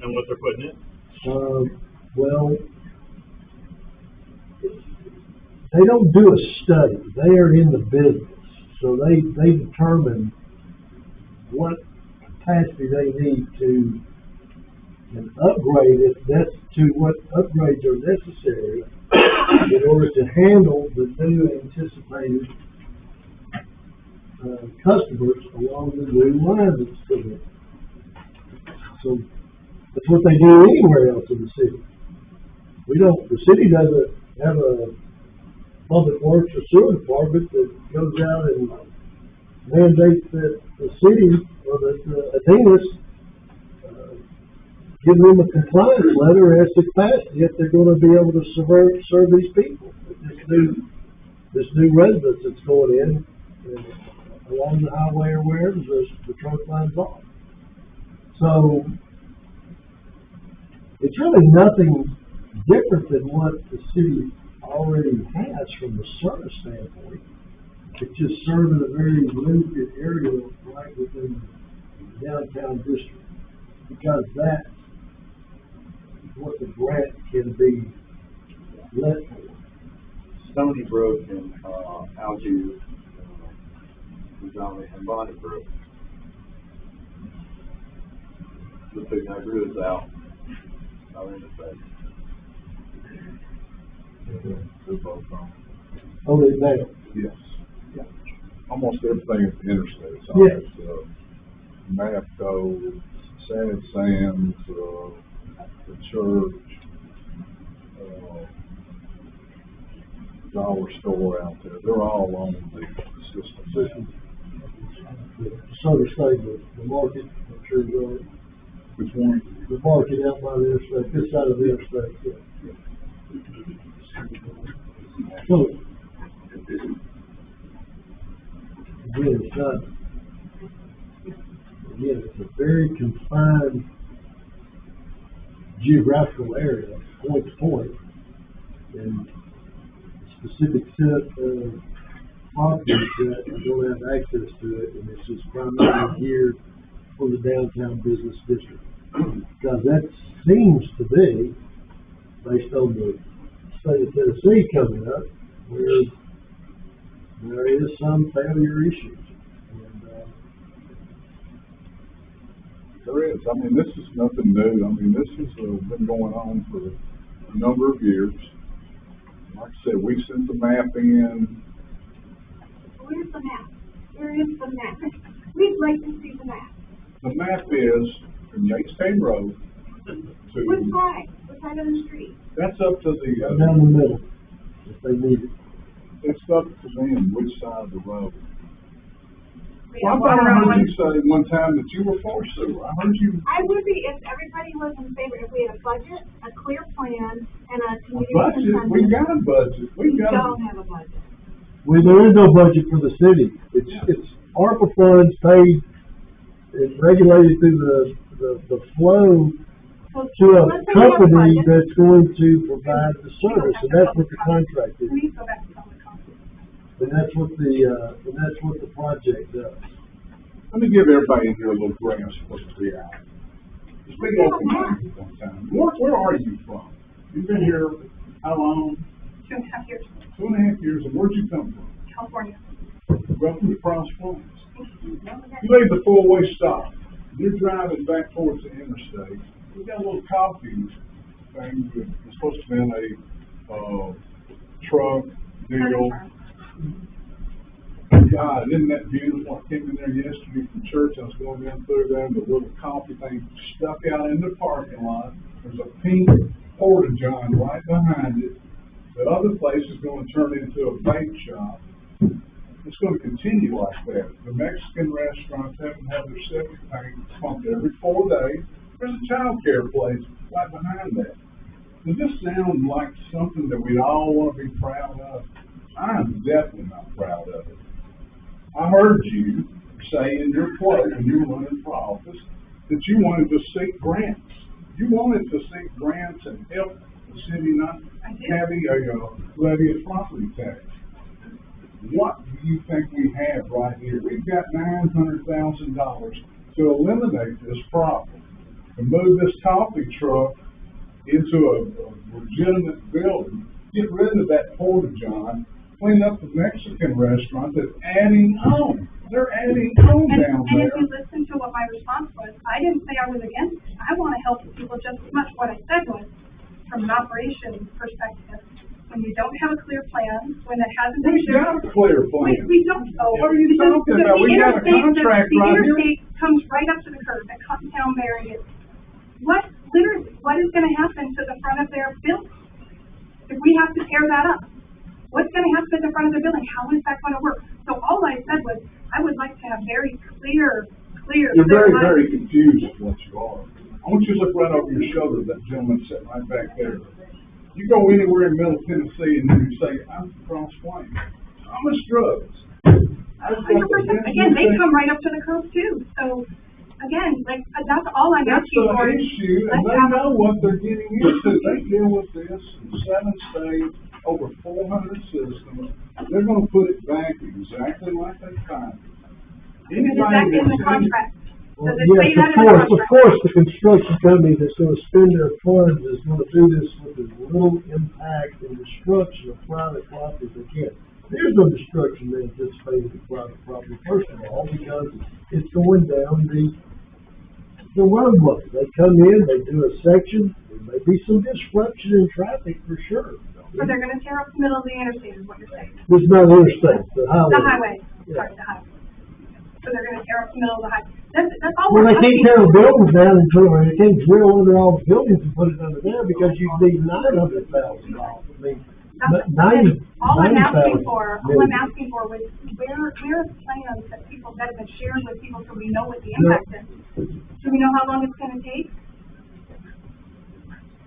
and what they're putting in. Well, they don't do a study, they are in the business, so they determine what capacity they need to, and upgrade it, that's to what upgrades are necessary in order to handle the new anticipated customers along the new line that's coming. So that's what they do anywhere else in the city. The city doesn't have a public works or sewer department that goes out and mandates that the city or the Athenas give them a compliance letter as to capacity if they're gonna be able to serve these people. This new residence that's going in along the highway or wherever the trunk lines are. So it's really nothing different than what the city already has from the service standpoint. It's just serving a very limited area right within the downtown district, because that's what the grant can be let for. Stony Brook and, Algiers, and Bonnie Brook. The two neighborhoods out in the state. They're both on. Oh, they may. Yes. Yeah. Almost everything at the interstate. So Yes. it's, NAPCO, San Sam's, the church, dollar store out there. They're all on the system. So to say, the market, I'm sure you're, Which one? the market out by the interstate, this side of the interstate, yeah. So, again, it's a very confined geographical area, point to point, and specific set of properties that don't have access to it, and it's just primarily geared for the downtown business district. Because that seems to be, based on the state of Tennessee coming up, where there is some failure issues. And, There is. I mean, this is nothing new. I mean, this has been going on for a number of years. Like I said, we sent the map in. Where's the map? Where is the map? We'd like to see the map. The map is from Yates Cave Road to, What side? What side of the street? that's up to the, down the middle, if they need it. it's up to them which side of the road. Wait, Well, I thought I heard you say one time that you were for sewer. I heard you. I would be if everybody was in favor, if we had a budget, a clear plan, and a community Budget, consensus. we got a budget. We got Don't a, have a budget. Well, there is no budget for the city. It's ARPA funds paid and regulated through the flow So to a let's say we have a company budget. that's going to provide the service, and that's what the contract is. Please go back to public comment. And that's what the project does. let me give everybody in here a little grasp of the reality. Speak open minded one time. Where are you from? You've been here how long? 2.5 years. 2.5 years, and where'd you come from? California. Welcome to Cross Plains. You leave the four-way stop, you're driving back towards the interstate, we got a little coffee thing, it's supposed to be in a, truck deal. God, isn't that beautiful? I came in there yesterday from church, I was going down through there, and the little coffee thing stuck out in the parking lot. There's a pink porta-john right behind it. The other place is gonna turn into a vape shop. It's gonna continue like that. The Mexican restaurants haven't had their septic tank pumped every 4 days. There's a child care place right behind that. Does this sound like something that we all wanna be proud of? I'm definitely not proud of it. I heard you say in your play when you were running for office that you wanted to seek grants. You wanted to seek grants and help the city not having a levy of property tax. What do you think we have right here? We've got $900,000 to eliminate this problem, to move this coffee truck into a legitimate building, get rid of that porta-john, clean up the Mexican restaurant that's adding on. They're adding on down And there. if you listen to what my response was, I didn't say I was against it. I want to help people just as much. What I said was, from an operations perspective, when you don't have a clear plan, when it hasn't been We've got a clear plan. We don't. What are you talking about? We got a contract right here. The interstate comes right up to the curb at Cottontown, Marion. What is gonna happen to the front of their building? If we have to tear that up, what's gonna happen at the front of the building? How is that gonna work? So all I said was, I would like to have very clear. You're very, very confused with what you are. I want you to look right over your shoulder, that gentleman sitting right back there. You go anywhere in Middle Tennessee and you say, I'm from Cross Plains. I'm a Scruggs. 100%. Again, they come right up to the curb too. So, again, like, that's all I'm That's asking for. the issue, and they know what they're getting into. They deal with this in 7 states, over 400 systems. They're gonna put it back exactly like they found it. Is that in the contract? Well, Does it say yes, that of in the course, contract? the construction company that's gonna spend their funds is gonna do this with as little impact and destruction of private property as they can. There's no destruction anticipated of private property, first of all, because it's going down the roadway. They come in, they do a section, there may be some disruption in traffic for sure. So they're gonna tear up the middle of the interstate is what you're saying? It's not interstate, the highway. The highway, sorry, the highway. So they're gonna tear up the middle of the highway. That's all Well, we're they can't asking tear the for. buildings down and they can't drill under all the buildings and put it under there because you need $900,000. I mean, All I'm asking $90,000. for was where are the plans that have been shared with people so we know what the impact is? Do we know how long it's gonna take?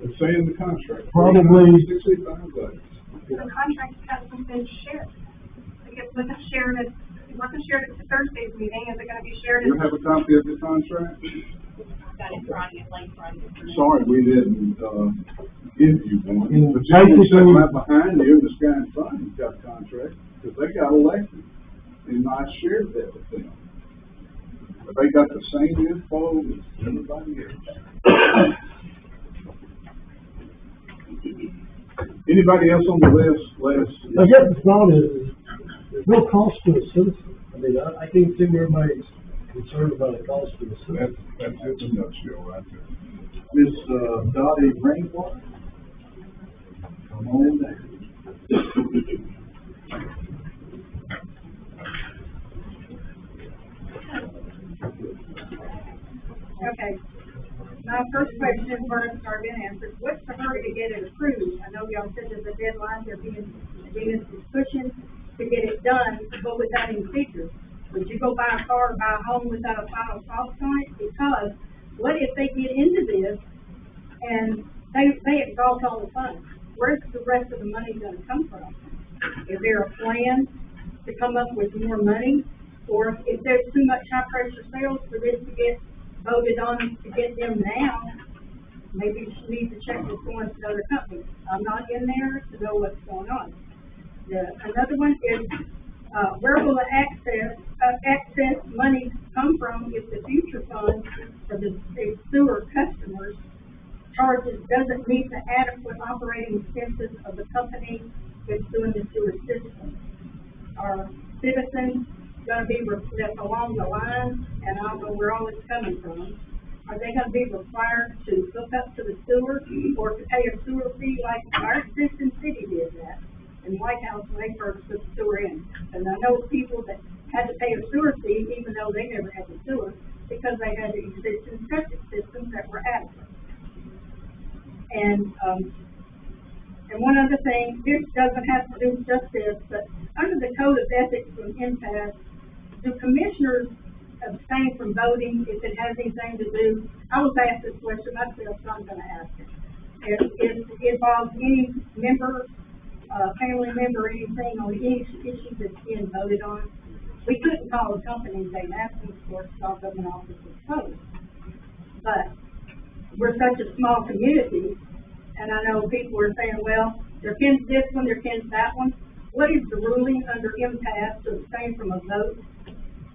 It's saying the contract. Probably- 65 days. The contract hasn't been shared. Like, it wasn't shared at Thursday's meeting, is it gonna be shared You at? have a copy of the contract? Got it Friday, late Friday. Sorry, we didn't, give you one. In The gentleman sitting basically- right behind you, this guy in front of you's got a contract, because they got elected. And I shared that with them. But they got the same info as everybody else. Anybody else on the list? I guess the thought is, there's no cost to a citizen. I mean, I can't see where everybody's concerned about a cost to a citizen. That's it in a nutshell right there. Miss Dottie Rainwater. Come on down. Okay. My first question is already been answered. What's the hurry to get it approved? I know y'all said there's a deadline, Venus is pushing to get it done, but without any features. Would you go buy a car or buy a home without a final cost on it? Because what if they get into this and they exhaust all the funds? Where's the rest of the money gonna come from? Is there a plan to come up with more money? Or if there's too much high pressure sales for this to get voted on to get them now, maybe she needs to check what's going to other companies. I'm not in there to know what's going on. Another one is, where will the excess money come from if the future fund for the sewer customers charges doesn't meet the adequate operating expenses of the company that's doing the sewer system. Are citizens gonna be, that's along the line, and I don't know where all it's coming from, are they gonna be required to hook up to the sewer or to pay a sewer fee like our existing city did that in White House when they first put the sewer in? And I know people that had to pay a sewer fee even though they never had the sewer because they had the existing septic systems that were adequate. And one other thing, this doesn't have to do with just this, but under the code of ethics from impasse, do commissioners abstain from voting if it has anything to do? I was asked this question myself, so I'm gonna ask it. If it involves any member, family member, or anything on any issue that's being voted on, we couldn't call a company and say, Athens, of course, our government office was closed. But we're such a small community, and I know people are saying, well, they're against this one, they're against that one. What is the ruling under impasse to abstain from a vote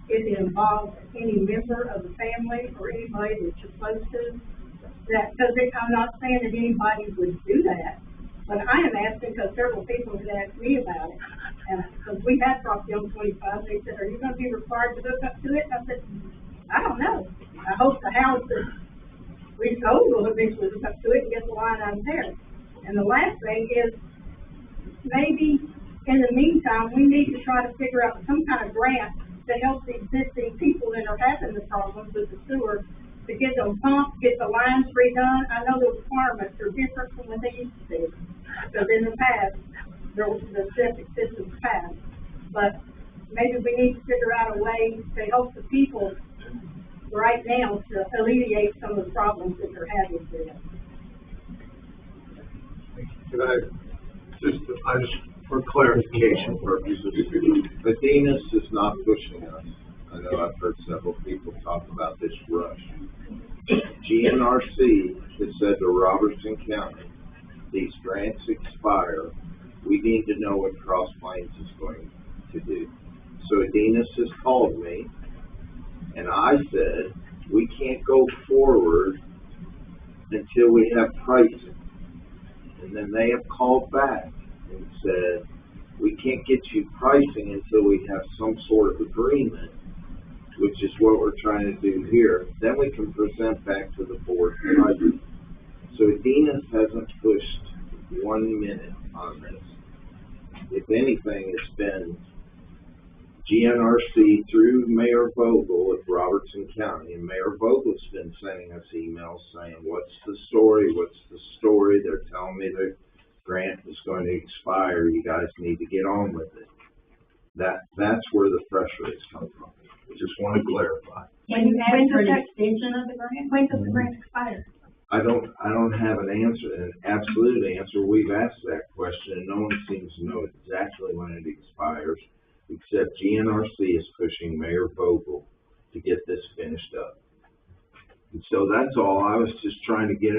if it involves any member of the family or anybody that you're close to? That, because I'm not saying that anybody would do that, but I am asking because several people have asked me about it. And because we had property on 25, they said, are you going to be required to hook up to it? I said, I don't know. I hope the house that we sold will eventually hook up to it and get the line out there. And the last thing is, maybe in the meantime, we need to try to figure out some kind of grant to help the existing people that are having the problems with the sewer to get them pumped, get the lines redone. I know the requirements are different from what they used to be. Because in the past, the septic systems passed. But maybe we need to figure out a way to help the people right now to alleviate some of the problems that they're having with it. Can I just for clarification purposes, Adenis is not pushing us. I know I've heard several people talk about this rush. GNRC has said to Robertson County, these grants expire. We need to know what Cross Plains is going to do. So Adenis has called me, and I said, we can't go forward until we have pricing. And then they have called back and said, we can't get you pricing until we have some sort of agreement, which is what we're trying to do here. Then we can present back to the board pricing. So Adenis hasn't pushed 1 minute on this. If anything, it's been GNRC through Mayor Vogel of Robertson County, and Mayor Vogel's been sending us emails saying, what's the story, what's the story? They're telling me the grant is going to expire, you guys need to get on with it. That's where the pressure has come from. Just want to clarify. When you ask for an extension of the grant, when does the grant expire? I don't have an answer, an absolute answer. We've asked that question and no one seems to know exactly when it expires, except GNRC is pushing Mayor Vogel to get this finished up. And so that's all. I was just trying to get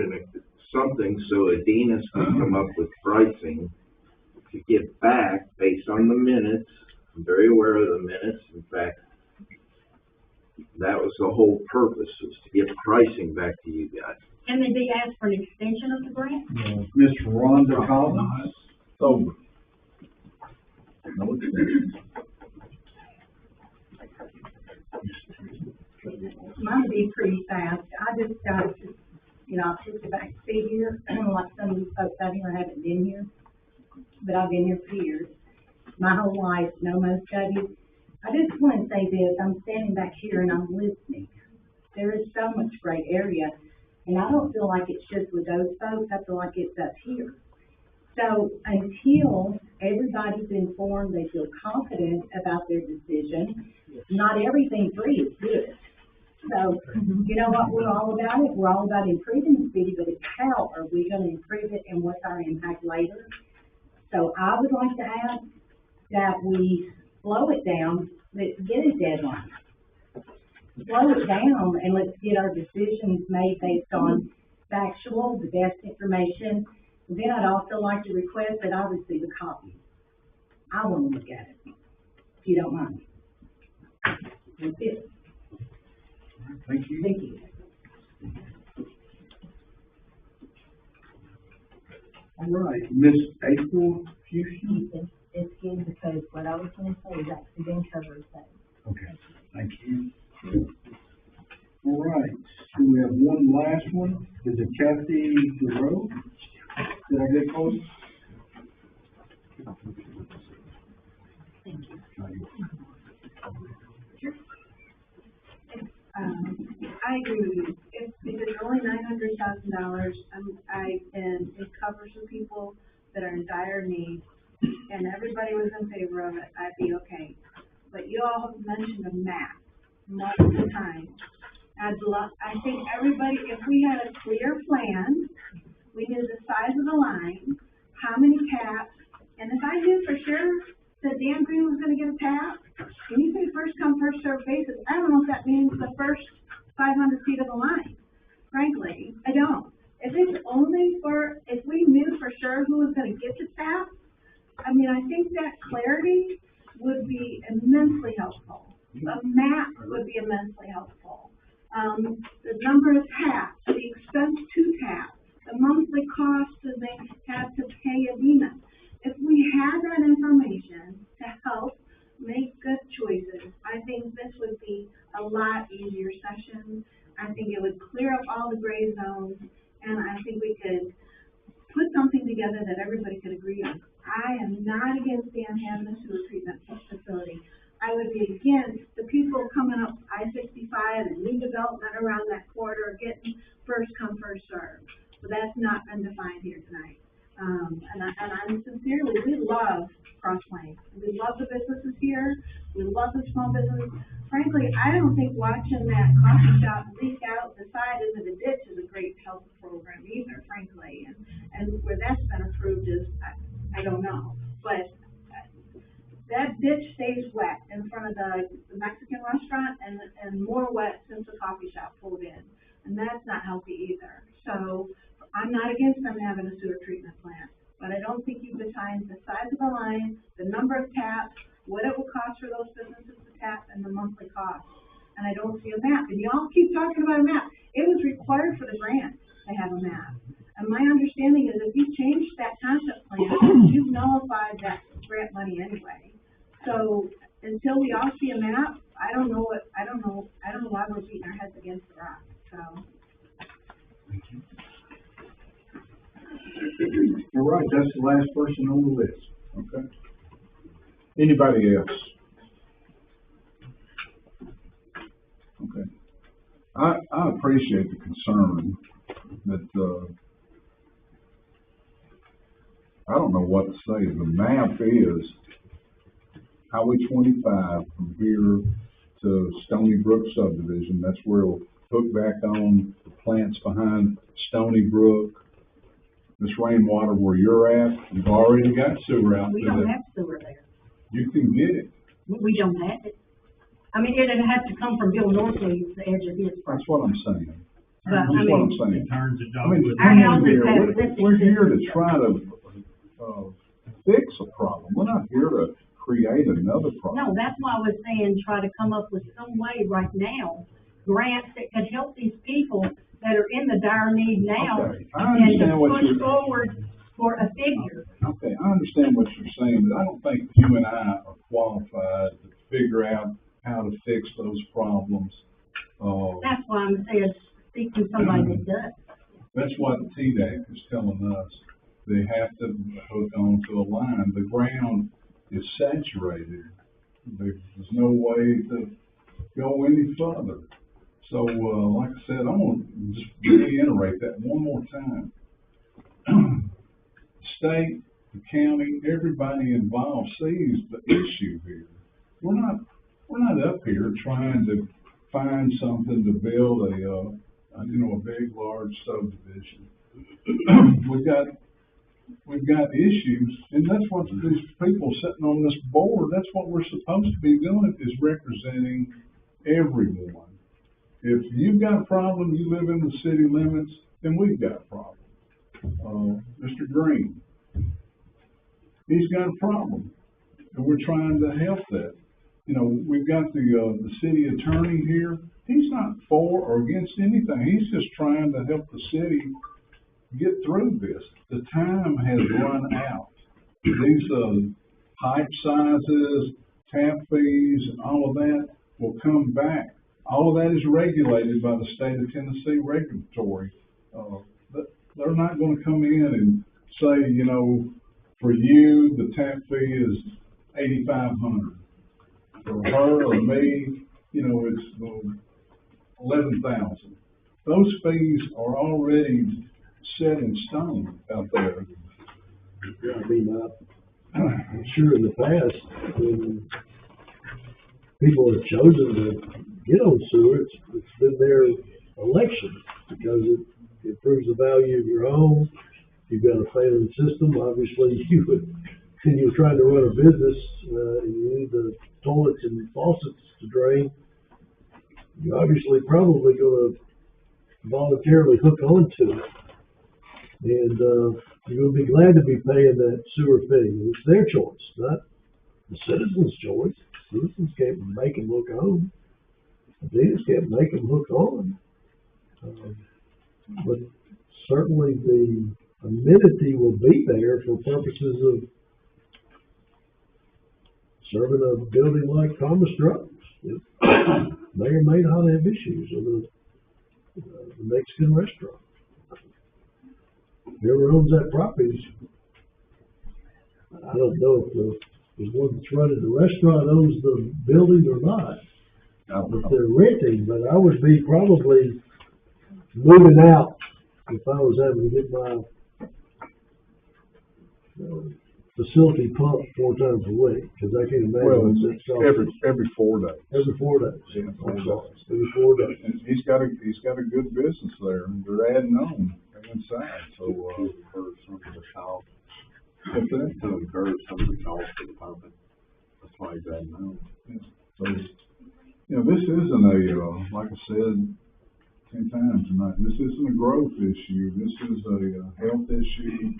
something so Adenis can come up with pricing to get back based on the minutes. I'm very aware of the minutes. In fact, that was the whole purpose, was to get pricing back to you guys. Can they be asked for an extension of the grant? Miss Rhonda Collins. Over. No extension. Mine would be pretty fast. I just got, I took the back seat here, like some of these folks out here haven't been here, but I've been here for years. My whole life, know most of you. I just want to say this, I'm standing back here and I'm listening. There is so much great area, and I don't feel like it's just with those folks, I feel like it's up here. So until everybody's informed, they feel confident about their decision, not everything free is good. So, you know what, we're all about it. We're all about improving the city, but it's how are we going to improve it and what's our impact later? So I would like to ask that we slow it down, let's get a deadline. Slow it down and let's get our decisions made based on factual, the best information. And then I'd also like to request that I receive a copy. I want to look at it, if you don't mind. That's it. Thank you. Thank you. All right, Miss April It's good because what I was gonna say is actually been covered, so. Okay, thank you. All right, so we have one last one, is it Kathy DeRoe? Did I get close? I agree with you. If it's only $900,000, and it covers some people that are in dire need, and everybody was in favor of it, I'd be okay. But you all have mentioned a map multiple times. I think everybody, if we had a clear plan, we knew the size of the line, how many taps, and if I knew for sure that Dan Green was gonna get a tap, and you say first come, first served basis, I don't know if that means the first 500 feet of the line. Frankly, I don't. If it's only if we knew for sure who was gonna get the tap, I mean, I think that clarity would be immensely helpful. A map would be immensely helpful. The number of taps, the expense to tap, the monthly cost that they have to pay a DENA. If we had that information to help make good choices, I think this would be a lot easier session. I think it would clear up all the gray zones, and I think we could put something together that everybody could agree on. I am not against Dan having a sewer treatment facility. I would be against the people coming up I-65 and new development around that corridor getting first come, first served. But that's not been defined here tonight. And I'm sincerely, we love Cross Plains. We love the businesses here. We love the small businesses. Frankly, I don't think watching that coffee shop leak out the side into the ditch is a great health program either, frankly. And where that's been approved is, I don't know. But that ditch stays wet in front of the Mexican restaurant and more wet since the coffee shop pulled in. And that's not healthy either. So I'm not against them having a sewer treatment plant, but I don't think you define the size of the line, the number of taps, what it will cost for those businesses to tap, and the monthly cost. And I don't see a map. And y'all keep talking about a map. It was required for the grant to have a map. And my understanding is if you change that concept plan, you've nullified that grant money anyway. So until we all see a map, I don't know why we're beating our heads against the rock, so. All right, that's the last person on the list, okay? Anybody else? Okay. I appreciate the concern that, I don't know what to say. The map is Highway 25 from here to Stony Brook subdivision. That's where we'll hook back on the plants behind Stony Brook. This rainwater where you're at, you've already got sewer out We there. don't have sewer there. You can get it. We don't have it. I mean, it'd have to come from Bill Northleaf's, the edge of his That's property. what I'm saying. But, I That's what I'm mean, saying. Turns a I mean, dog. Our houses here, have we're septic here to systems. try to, fix a problem. We're not here to create another problem. No, that's why I was saying, try to come up with some way right now, grants that could help these people that are in the dire need now. Okay, I And understand to what push you're. forward for a figure. Okay, I understand what you're saying, but I don't think you and I are qualified to figure out how to fix those problems. That's why I'm saying, speak to somebody that does. That's what TDAC is telling us. They have to hook onto a line. The ground is saturated. There's no way to go any further. So, like I said, I'm gonna just reiterate that one more time. State, the county, everybody involved sees the issue here. We're not up here trying to find something to build a big, large subdivision. We've got issues, and that's what these people sitting on this board, that's what we're supposed to be doing, is representing everyone. If you've got a problem, you live in the city limits, then we've got a problem. Mr. Green, he's got a problem, and we're trying to help that. You know, we've got the city attorney here. He's not for or against anything. He's just trying to help the city get through this. The time has run out. these, pipe sizes, tap fees, and all of that will come back. All of that is regulated by the state of Tennessee regulatory. They're not gonna come in and say, you know, for you, the tap fee is $8,500. For her or me, you know, it's $11,000. Those fees are already set in stone out there. I mean, I'm sure in the past, when people have chosen to get on sewer, it's been their election, because it improves the value of your home. You've got a failing system, obviously you would, and you're trying to run a business, and you need the toilets and faucets to drain, you're obviously probably gonna voluntarily hook onto it. And, you're gonna be glad to be paying that sewer fee. It's their choice, not the citizens' choice. Citizens can't make them hook on. They just can't make them hook on. But certainly the amenity will be there for purposes of serving a building like Thomas Drugs. It may or may not have issues with the Mexican restaurant. Whoever owns that property, I don't know if the one that's running the restaurant owns the building or not. If they're renting, but I would be probably moving out if I was having to get my facility pumped 4 times a week, because I can't imagine it's Every 4 days. every 4 days. Yeah, 4 days. Every 4 days. And he's got a good business there, and they're adding on inside, so, Encourage some of the cost, what's that? to encourage some of the cost for the pumping. That's why he's adding on. So, you know, this isn't a, like I said 10 times tonight, this isn't a growth issue, this is a health issue.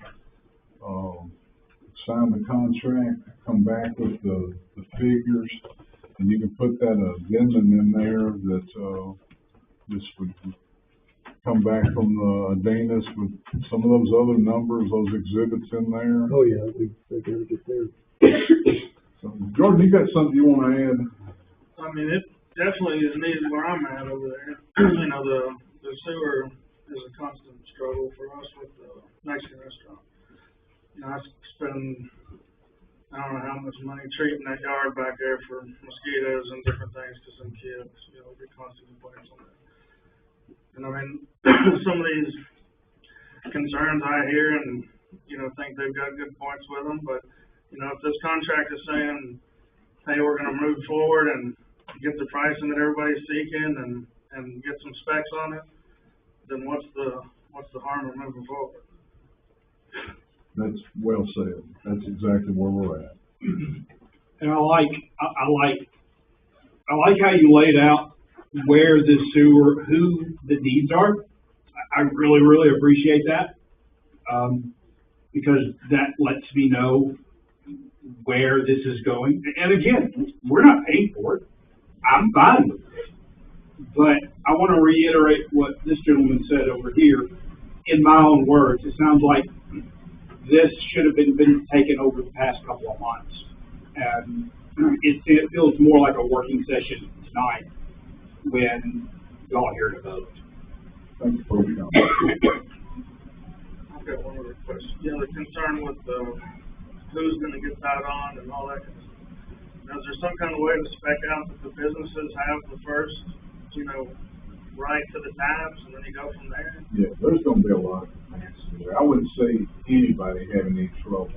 Sign the contract, come back with the figures, and you can put that addendum in there that, this would come back from the Adenas with some of those other numbers, those exhibits in there. Oh, yeah, they gotta get there. So, Jordan, you got something you wanna add? I mean, it definitely is needed where I'm at over there. You know, the sewer is a constant struggle for us with the Mexican restaurant. You know, I spend, I don't know how much money treating that yard back there for mosquitoes and different things to some kids, you know, get constant complaints on that. And I mean, some of these concerns I hear and, you know, think they've got good points with them, but, you know, if this contract is saying, hey, we're gonna move forward and get the pricing that everybody's seeking and get some specs on it, then what's the harm of moving forward? That's well said, that's exactly where we're at. And I like how you laid out where the sewer, who the needs are. I really, really appreciate that. Because that lets me know where this is going. And again, we're not paying for it. I'm fine with it. But I want to reiterate what this gentleman said over here in my own words. It sounds like this should have been taken over the past couple of months. And it feels more like a working session tonight when y'all hear the vote. Thank you for your I've got one other question. You know, the concern with who's gonna get that on and all that kind of stuff. Now, is there some kind of way to spec out that the businesses have the first, you know, right to the tabs and then you go from there? Yeah, there's gonna be a lot of capacity there. I wouldn't see anybody having any trouble.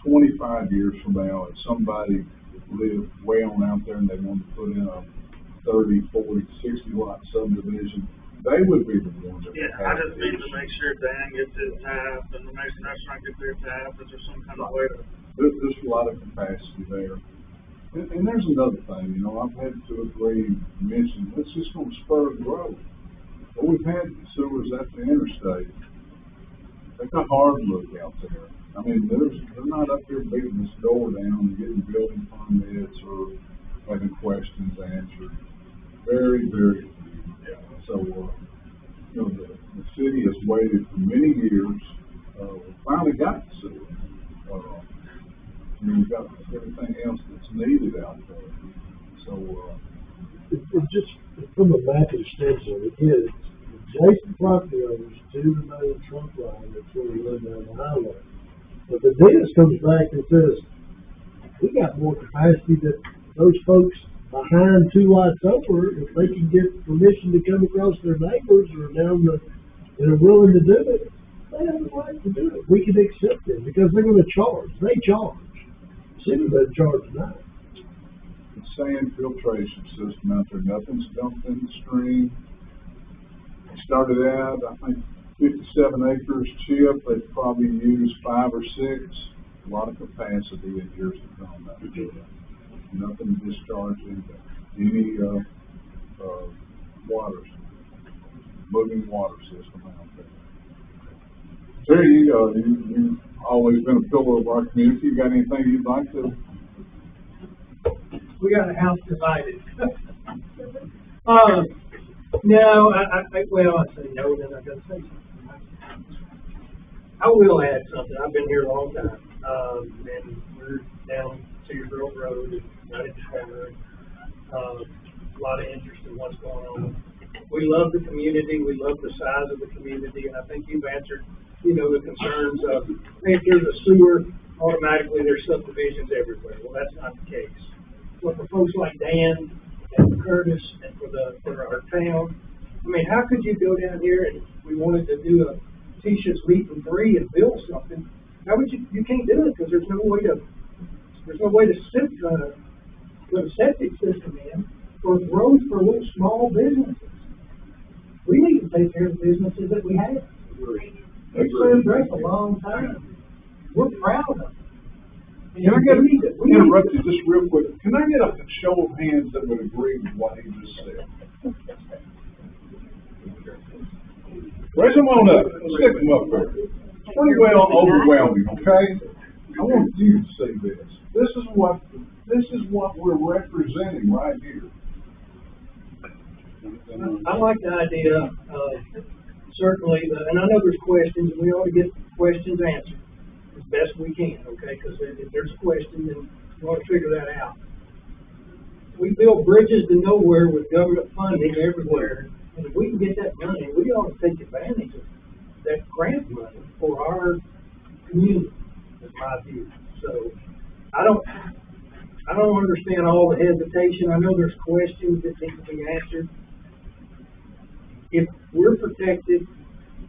25 years from now, if somebody lived way on out there and they wanted to put in a 30, 40, 60 lot subdivision, they would be the ones that would Yeah, I just need to make sure Dan gets his tab and the Mexican restaurant gets their tab. Is there some kind of way to? There's a lot of capacity there. And there's another thing, you know, I've had 2 or 3 mention, it's just gonna spur growth. Well, we've had sewers at the interstate. They've got hard look out there. I mean, they're not up here beating this door down and getting building permits or having questions answered. Very, very few. So, you know, the city has waited for many years, we finally got the sewer. we've got everything else that's needed out there. So, It just, from a mapping standpoint, again, it's adjacent property owners to the main trunk line that's where we run down the highway. But the dentist comes back and says, we got more capacity that those folks behind two lots over, if they can get permission to come across their neighbors or down the, and are willing to do it, they have the right to do it. We can accept it because they're gonna charge. They charge. City doesn't charge tonight. the sand filtration system out there, nothing's dumped in the stream. They started out, I think, 57 acres chip, they've probably used 5 or 6, a lot of capacity in years to come out there. Nothing discharging, any, waters, moving water system out there. Terry, you've always been a pillar of our community, you got anything you'd like to? We got a house divided. No, well, I say no, then I gotta say something. I will add something. I've been here a long time, and we're down Cedar Grove Road, and right at the corner. A lot of interest in what's going on. We love the community. We love the size of the community, and I think you've answered, the concerns of, hey, if there's a sewer, automatically there's subdivisions everywhere. Well, that's not the case. But for folks like Dan and for Curtis and for our town, I mean, how could you go down here and we wanted to do a Tisha's Meat and 3 and build something? How would you can't do it because there's no way to put a septic system in for roads for little small businesses. We need to take care of the businesses that we have. They've served us a long time. We're proud of them. Can I get, interrupt you just real quick, can I get a show of hands that would agree with what he just said? Raise them on up, stick them up there. It's pretty well overwhelming, okay? I want you to see this. This is what we're representing right here. I like the idea of certainly, and I know there's questions, and we ought to get questions answered as best we can, okay? Because if there's a question, then we want to figure that out. We build bridges to nowhere with government funding everywhere, and if we can get that money, we ought to take advantage of that grant money for our community, is my view. So, I don't understand all the hesitation. I know there's questions that need to be answered. If we're protected,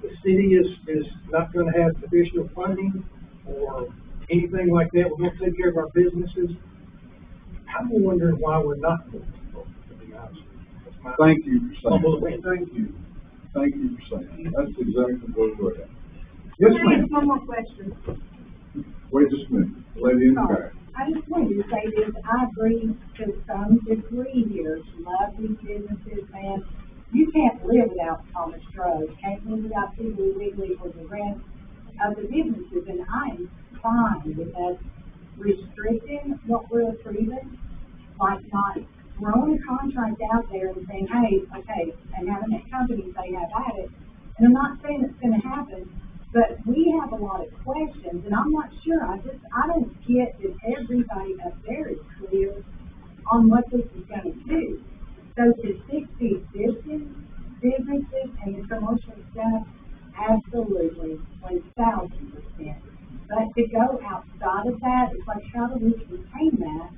the city is not gonna have additional funding or anything like that, we're gonna take care of our businesses. I'm wondering why we're not moving forward, to be honest. Thank you for saying Humble that. opinion. Thank you. Thank you for saying that. That's exactly where we're at. Can Yes, I ask ma'am. one more question? Wait just a minute. Lady in the back. I just wanted to say this, I agree to some degree here, love these businesses, man. You can't live without Thomas Stroh, can't live without Piggly Wiggly or the rest of the businesses, and I'm fine with us restricting what we're approving, like not throwing a contract out there and saying, hey, okay, and having that company say, have at it. And I'm not saying it's gonna happen, but we have a lot of questions, and I'm not sure, I don't get that everybody up there is clear on what this is gonna do. So to fix these businesses and the commercial stuff, absolutely, 1,000%. But to go outside of that, it's like, how do we contain that?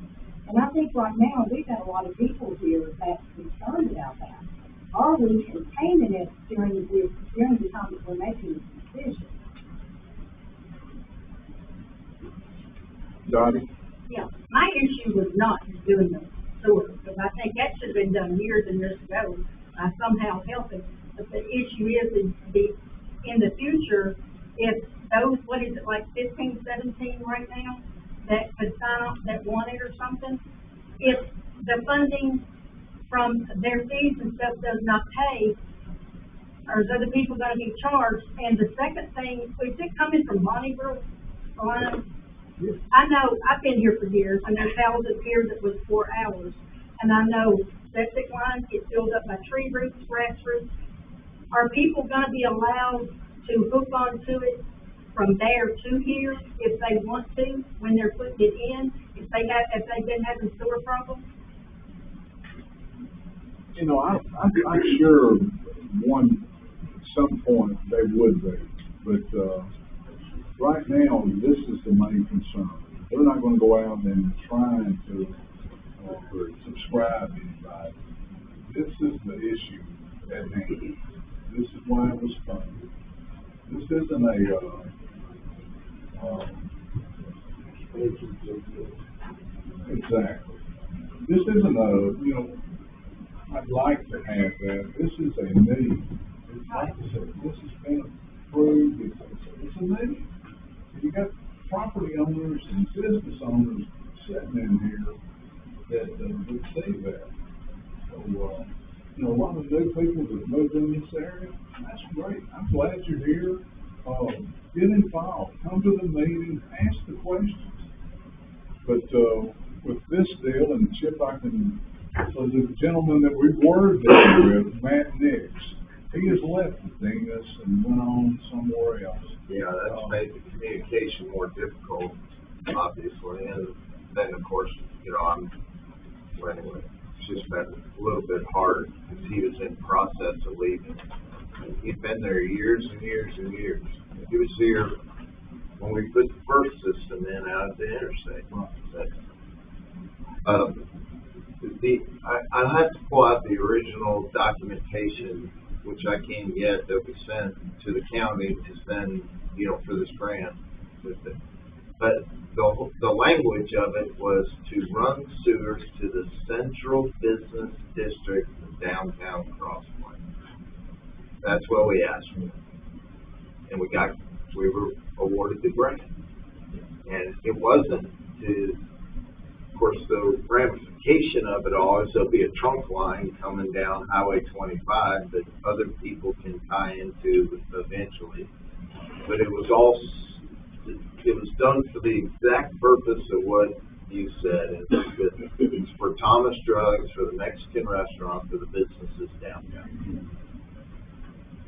And I think right now, we've got a lot of people here that's concerned about that. Are we containing it during the time that we're making this decision? Dottie? Yeah, my issue was not doing the sewer, because I think that should have been done years and years ago, somehow helping. But the issue is in the future, if those, what is it, like 15, 17 right now, that could sign up, that want it or something, if the funding from their fees and stuff does not pay, or is other people gonna be charged? And the second thing, is it coming from Bonneville? I know, I've been here for years, and there's houses here that was 4 hours, and I know septic lines get filled up by tree roots, grass roots. Are people gonna be allowed to hook onto it from there to here if they want to, when they're putting it in, if they've been having sewer problems? You know, I'm sure at some point they would be, but, right now, this is the main concern. They're not gonna go out and trying to, subscribe anybody. This is the issue at hand. This is why it was funded. This isn't exactly. This isn't I'd like to have that. This is a need. It's like I said, this has been approved. It's a need. You got property owners and business owners sitting in here that would see that. So, a lot of new people that moved in this area, that's great. I'm glad you're here. Get involved. Come to the meeting. Ask the questions. But with this deal, and Chip, so the gentleman that we were there with, Matt Nix, he has left Venus and went on somewhere else. Yeah, that's made the communication more difficult, obviously, and then, of course, anyway, it's just been a little bit hard, because he was in process of leaving. He'd been there years and years and years. He was here when we put the first system in out at the interstate. I'll have to pull out the original documentation, which I can get, that we sent to the county to send, for this grant. But the language of it was to run sewers to the central business district of downtown Cross Point. That's what we asked for. And we were awarded the grant. And it wasn't to, of course, the ramification of it all is there'll be a trunk line coming down Highway 25 that other people can tie into eventually. But it was done for the exact purpose of what you said. It's for Thomas Drugs, for the Mexican restaurant, for the businesses downtown.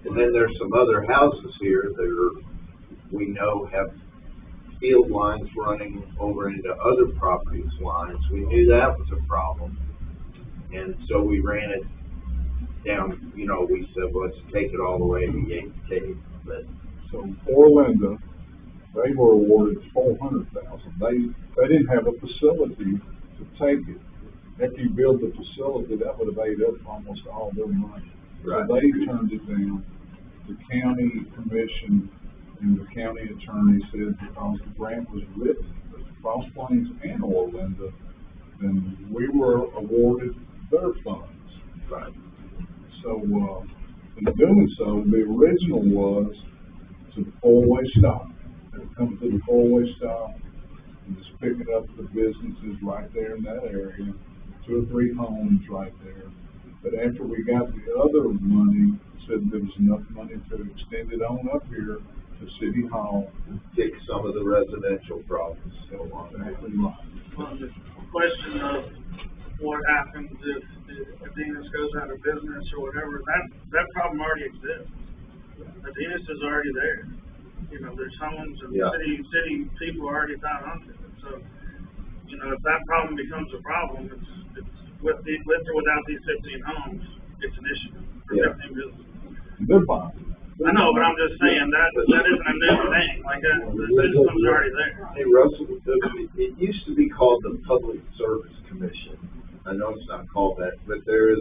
And then there's some other houses here that we know have field lines running over into other properties' lines. We knew that was a problem. And so we ran it down, we said, let's take it all the way to Yates Cave. But so Orlinda, they were awarded $400,000. They didn't have a facility to take it. After you build the facility, that would have ate up almost all their money. Right. So they turned it down. The county commission and the county attorney said because the grant was written for Cross Plains and Orlinda, then we were awarded their funds. Right. So in doing so, the original was to the four-way stop. They would come to the four-way stop and just picking up the businesses right there in that area, 2 or 3 homes right there. But after we got the other money, said there was enough money to extend it on up here to City Hall. Fix some of the residential problems. Exactly right. Well, the question of what happens if Adenis goes out of business or whatever, that problem already exists. Adenis is already there. There's homes and city people already tied onto it. So, if that problem becomes a problem, it's with or without these 15 homes, it's an issue for 15 businesses. They're fine. I know, but I'm just saying that isn't a new thing. Like the system's already there. Hey, Russell, it used to be called the Public Service Commission. I know it's not called that, but there is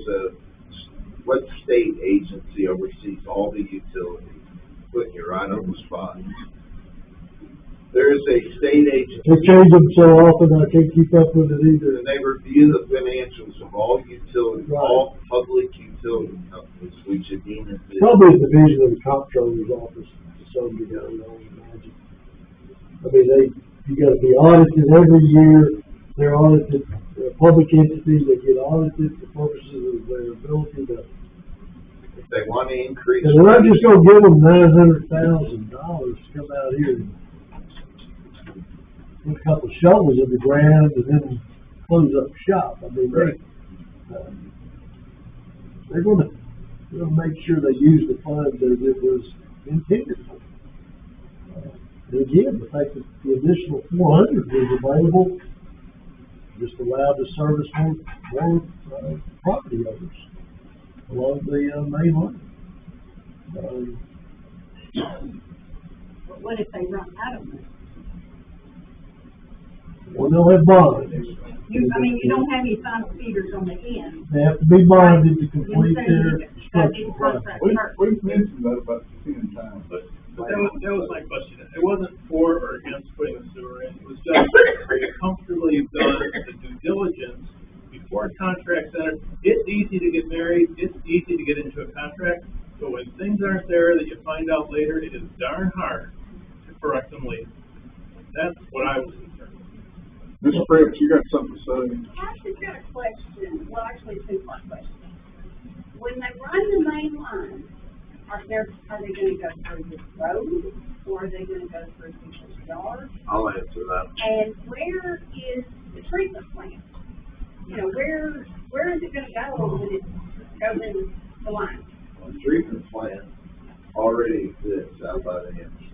what state agency oversees all the utilities? Putting you right on the spot. There is a state agency. They change them so often, I can't keep up with it either. And they review the financials of all utilities, right. All public utility companies, which Adenis is. Probably a division of the comptroller's office to some degree, I would imagine. I mean, you gotta be audited every year. They're audited, they're a public entity, they get audited for purposes of their ability to. If they want to increase. And we're not just gonna give them $900,000 to come out here and put a couple of shovels in the ground and then close up shop. I mean, right. They're gonna make sure they use the funds as it was intended for. And again, the fact that the additional 400 was available just allowed to service more property owners along the main line. But what if they run out of money? Well, they'll have bonds. You don't have any final feeders on the end. They have to be bonded to complete their That's structure. the contract. We've mentioned that about 10 times. But that was my question. It wasn't for or against putting the sewer in. It was just, are you comfortably done the due diligence before a contract's entered? It's easy to get married. It's easy to get into a contract. But when things aren't there that you find out later, it is darn hard to correct them later. That's what I was concerned with. Mr. Prince, you got something to say? I just got a question, well, actually a two-part question. When they run the main line, are they gonna go through this road, or are they gonna go through people's yards? I'll answer that. And where is the treatment plant? You know, where is it gonna go when it goes in the line? The treatment plant already exists out by the interstate.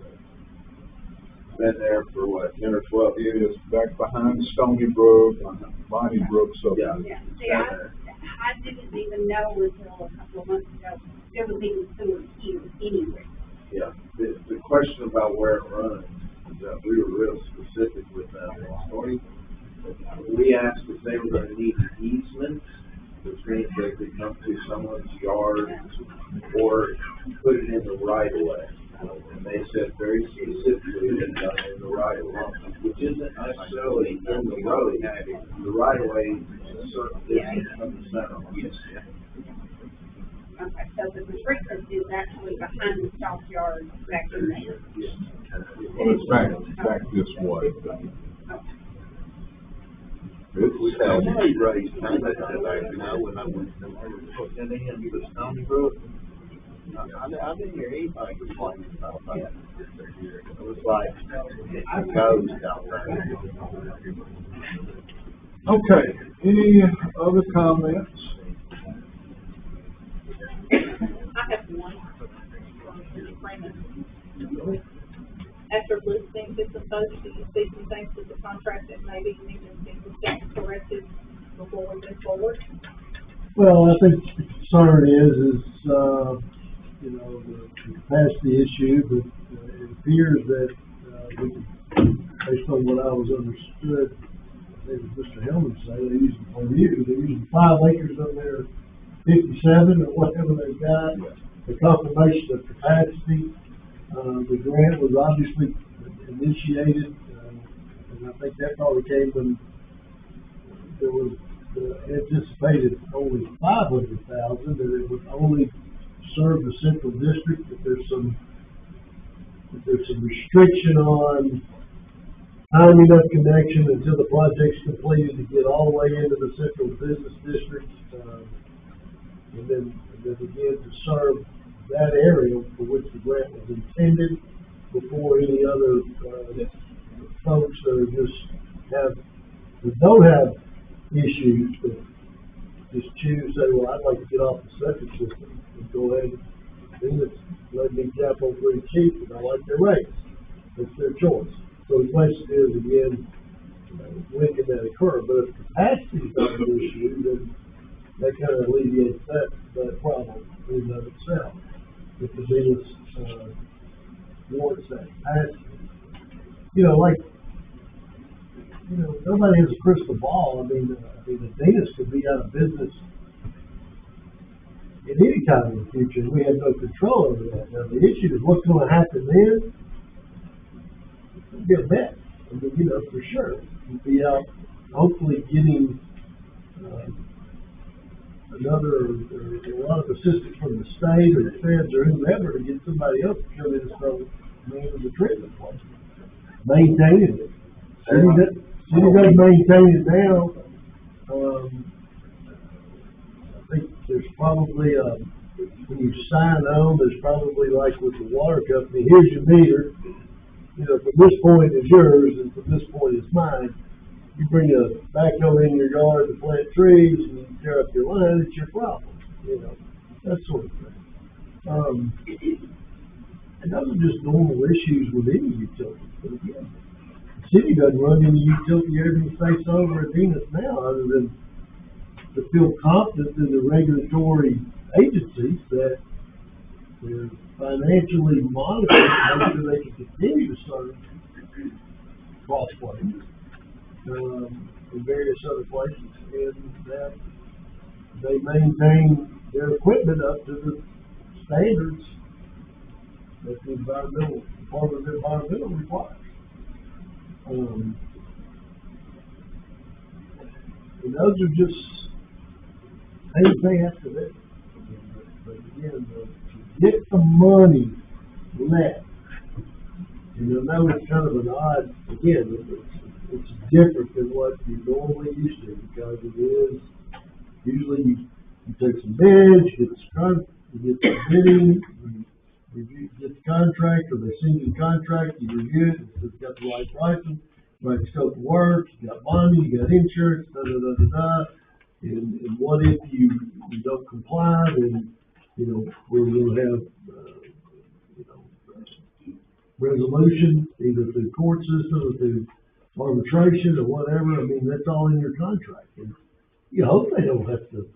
Been there for what, 10 or 12 years? It is back behind Stony Brook, Bonnie Brook, so. Yeah. Yeah, see, I didn't even know until a couple of months ago, there was even sewer here anywhere. Yeah, the question about where it runs, is that we were real specific with that story. We asked if they were gonna need an easement, which means they could come to someone's yard or put it in the right of way. And they said very specifically that done in the right of way, which isn't necessarily in the road. The right of way is a certain distance from the center line. Okay, so the treatment is actually behind the stockyard back in there. Well, it's back this way. We had money raised kind of back now when I went to the Stony Brook. I didn't hear anybody complaining about that. It was like, I goes out there. Okay, any other comments? I have one from Mr. Freeman. After listening to some folks, do you see some things with the contract that maybe need to be corrected before we move forward? Well, I think the concern is the capacity issue, but it appears that, we can, based on what I was understood, I think Mr. Hellman said, they're using 5 acres of their 57 or whatever they've got, the confirmation of capacity. The grant was obviously initiated, and I think that probably came when there was anticipated only 500,000, and it would only serve the central district. If there's some restriction on timing of connection until the project's completed to get all the way into the central business district, and then again to serve that area for which the grant was intended before any other folks that don't have issues, but just choose, say, well, I'd like to get off the septic system and go ahead and let me tap on pretty cheap, and I like their rates. It's their choice. So the question is, again, when can that occur? But if capacity is not an issue, then that kind of alleviates that problem in and of itself. If the business warrants that capacity. Nobody has a crystal ball. I mean, the dentist could be out of business in any time in the future, and we have no control over that. Now, the issue is what's going to happen then. It'll be a mess. I mean, for sure. We'll be out hopefully getting a lot of assistance from the state or the feds or whoever to get somebody else to come in and start managing the treatment plant. Maintaining it. City does maintain it now. I think there's probably when you sign on, there's probably like with the water company, here's your meter. From this point is yours and from this point is mine. You bring a backhoe in your yard to plant trees and you tear up your line, it's your problem. That sort of thing. And those are just normal issues with any utility. But again, the city doesn't run any utility every face over at Venus now, other than to feel confident in the regulatory agencies that they're financially monitoring, make sure they can continue to serve Crossway, in various other places, and that they maintain their equipment up to the standards that the environmental, Department of Environmental requires. And those are just things they have to do. But again, to get the money left, and I know it's kind of an odd, again, it's different than what you normally used to, because it is, usually you take some bids, you get some bidding, you get the contract, or they send you the contract, you review it, it's got the right pricing, right scope of work, you got bonding, you got insurance, and what if you don't comply, then, we're gonna have, resolution, either through court system or through arbitration or whatever. I mean, that's all in your contract. And you hope they don't have to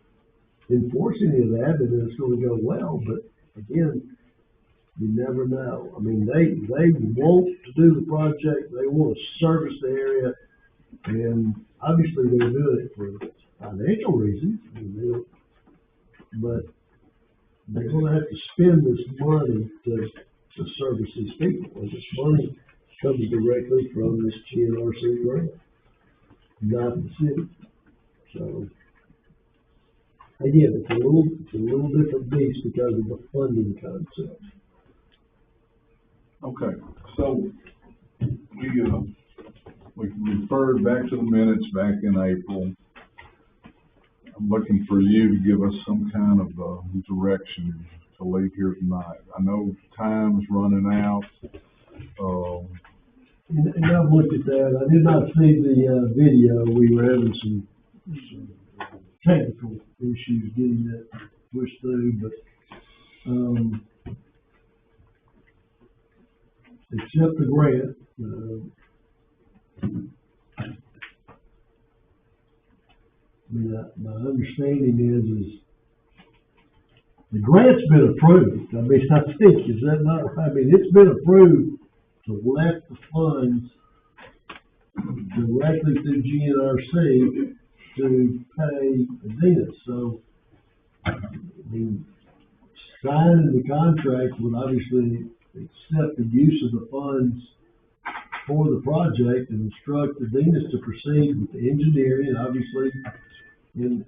enforce any of that, and it's gonna go well, but again, you never know. I mean, they want to do the project, they want to service the area, and obviously they're doing it for financial reasons. I mean, but they're gonna have to spend this money to service these people, and this money comes directly from this GNRC grant, not the city. So, again, it's a little different beast because of the funding concept. Okay, so we referred back to the minutes back in April. I'm looking for you to give us some kind of direction to leave here tonight. I know time's running out. And I've looked at that. I did not see the video. We were having some technical issues getting that pushed through, but except the grant, my understanding is the grant's been approved. I mean, I think, is that not right? I mean, it's been approved to let the funds directly through GNRC to pay Adenas. So, I mean, signing the contract would obviously accept the use of the funds for the project and instruct Adenas to proceed with the engineering, obviously, in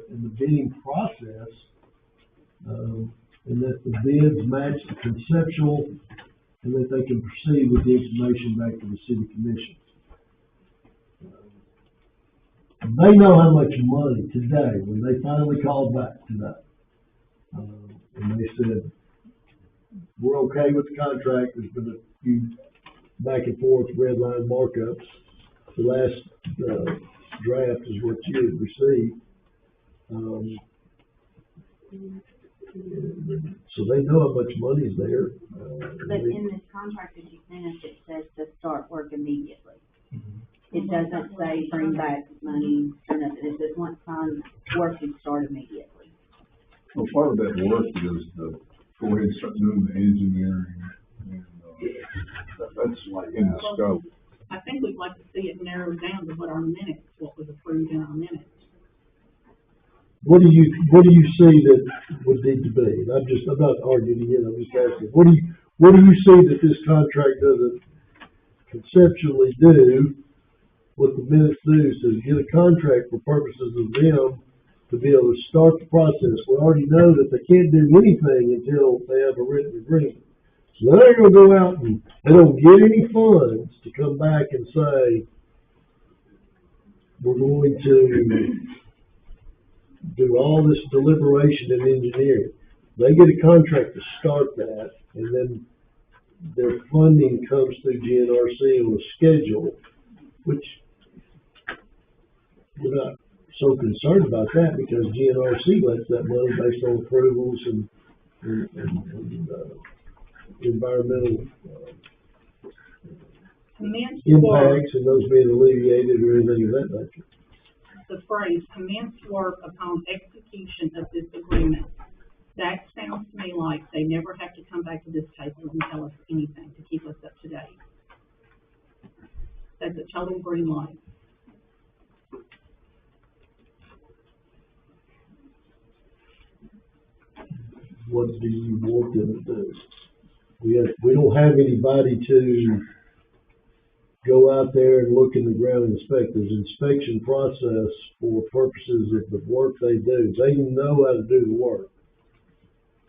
the bidding process, and that the bids match the conceptual, and that they can proceed with the information back to the city commission. They know how much money today, when they finally called back today, and they said, we're okay with the contract. There's been a few back and forth red line markups. The last draft is what you had received. So they know how much money is there. But in this contract that you sent us, it says to start work immediately. It doesn't say bring back money or nothing. It says once signed, work can start immediately. Well, part of that work is to go ahead and start doing the engineering, and that's in the scope. I think we'd like to see it narrowed down to what was approved in our minutes. What do you see that would need to be? I'm not arguing again, I'm just asking, what do you see that this contract doesn't conceptually do, what the minutes do, is get a contract for purposes of them to be able to start the process. We already know that they can't do anything until they have a written agreement. So they're gonna go out and they don't get any funds to come back and say, we're going to do all this deliberation and engineering. They get a contract to start that, and then their funding comes through GNRC on a schedule, which we're not so concerned about that because GNRC lets that money based on approvals and environmental, Commence work, impacts and those being alleviated or anything of that nature. the phrase commence work upon execution of this agreement. That sounds to me like they never have to come back to this table and tell us anything to keep us up to date. That's a total green light. What do you want them to do? We don't have anybody to go out there and look in the ground and inspect. There's an inspection process for purposes of the work they do. They know how to do the work.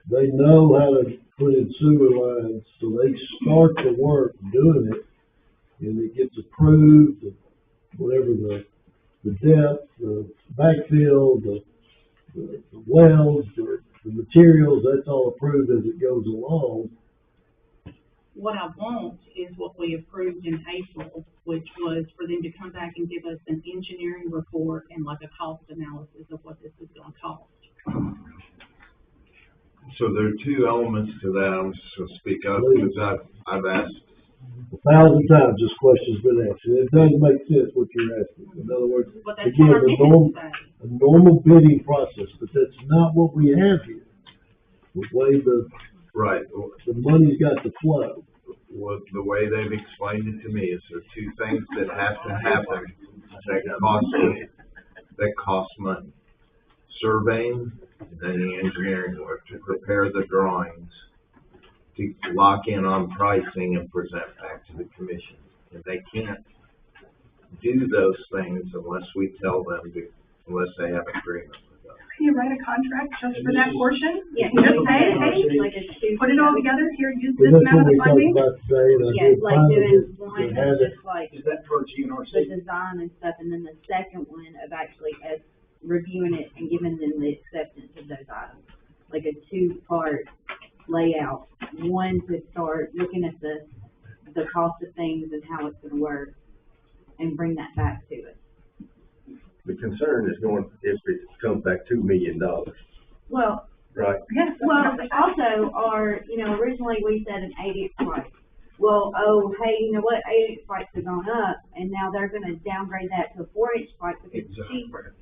They know how to put in sewer lines, so they start the work doing it, and it gets approved, whatever the depth, the backfill, the wells, the materials, that's all approved as it goes along. What I want is what we approved in April, which was for them to come back and give us an engineering report and like a cost analysis of what this is gonna cost. So there are two elements to that. I'm just gonna speak up because I've asked. 1,000 times this question's been asked, and it doesn't make sense what you're asking. In other words, But that's again, what our minutes say. a normal bidding process, but that's not what we have here. The way Right. the money's got to flow. What, the way they've explained it to me is there are two things that have to happen that cost money. Surveying and the engineering work to prepare the drawings, to lock in on pricing and present back to the commission. And they can't do those things unless we tell them to, unless they have agreement with us. Can you write a contract just for that portion? Yeah, Just say, hey, like a two. put it all together, here, use And this that's amount what of we talked funding. about today, and I Yeah, did like finally doing get one to of have it. just like Is that per the GNRC? design and stuff, and then the second one of actually as reviewing it and giving them the acceptance of those items. Like a two-part layout, one to start looking at the cost of things and how it's gonna work, and bring that back to us. The concern is going, if it comes back $2 million, Well, right? Yes. well, also, originally we said an 8-inch pipe. Well, oh, hey, you know what, 8-inch pipes have gone up, and now they're gonna downgrade that to a 4-inch pipe because it's cheaper.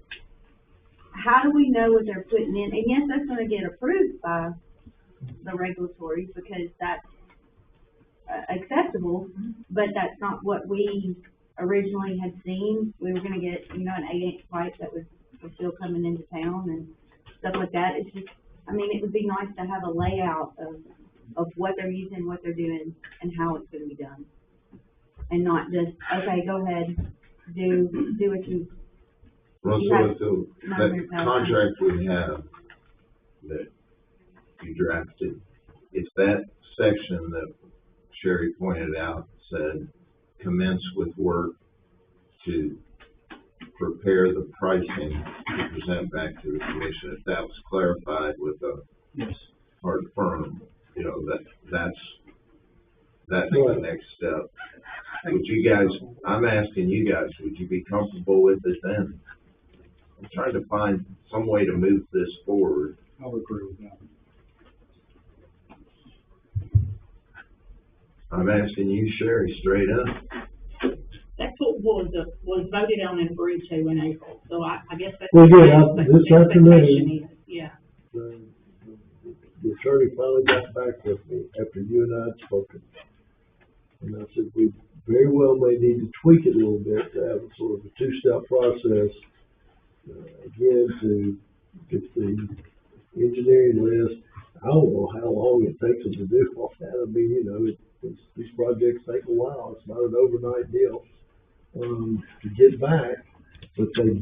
How do we know what they're putting in? And yes, that's gonna get approved by the regulatory because that's acceptable, but that's not what we originally had seen. We were gonna get, an 8-inch pipe that was still coming into town and stuff like that. It's just, it would be nice to have a layout of what they're using, what they're doing, and how it's gonna be done. And not just, okay, go ahead, do what you. Well, You so have if the, that 900,000. contract we have that you drafted, if that section that Sherry pointed out said commence with work to prepare the pricing to present back to the commission, if that was clarified with a hard firm, that's the next step. Would you guys, I'm asking you guys, would you be comfortable with it then? I'm trying to find some way to move this forward. I would agree with that. I'm asking you, Sherry, straight up. That's what was voted on and agreed to in April, so I guess that's. Well, yeah, what this the expectation afternoon- is. Yeah. The attorney finally got back with me after you and I had spoken. And I said, we very well may need to tweak it a little bit to have a sort of a two-step process. Again, to get the engineering list. I don't know how long it takes them to do all that. These projects take a while. It's not an overnight deal, to get back. But to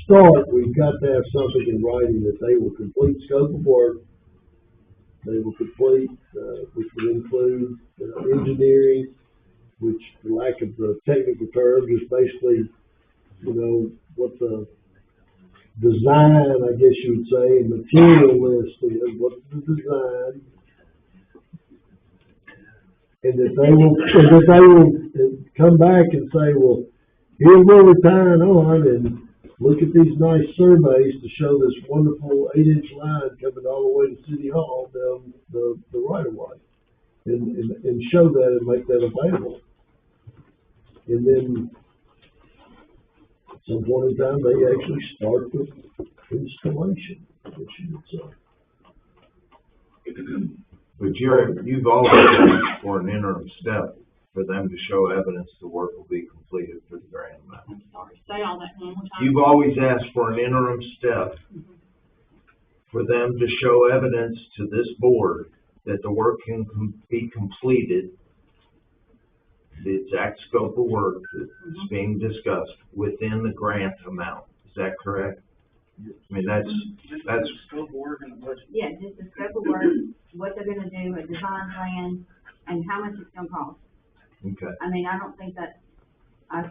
start, we've got to have something in writing that they will complete scope of work. They will complete, which would include engineering, which, for lack of the technical term, is basically, what the design, I guess you would say, and material list is, what's the design. And that they will come back and say, well, here's what we're tying on, and look at these nice surveys to show this wonderful 8-inch line coming all the way to City Hall down the right of way. And show that and make that available. And then at some point in time, they actually start the installation, which you would say. But you've always asked for an interim step for them to show evidence the work will be completed for the grant amount. I'm sorry, say all that one more time. You've always asked for an interim step for them to show evidence to this board that the work can be completed, the exact scope of work that's being discussed within the grant amount. Is that correct? I mean, that's. Scope of work and the budget. Yeah, just the scope of work, what they're gonna do, a design plan, and how much it's gonna cost. Okay. I mean, I don't think that,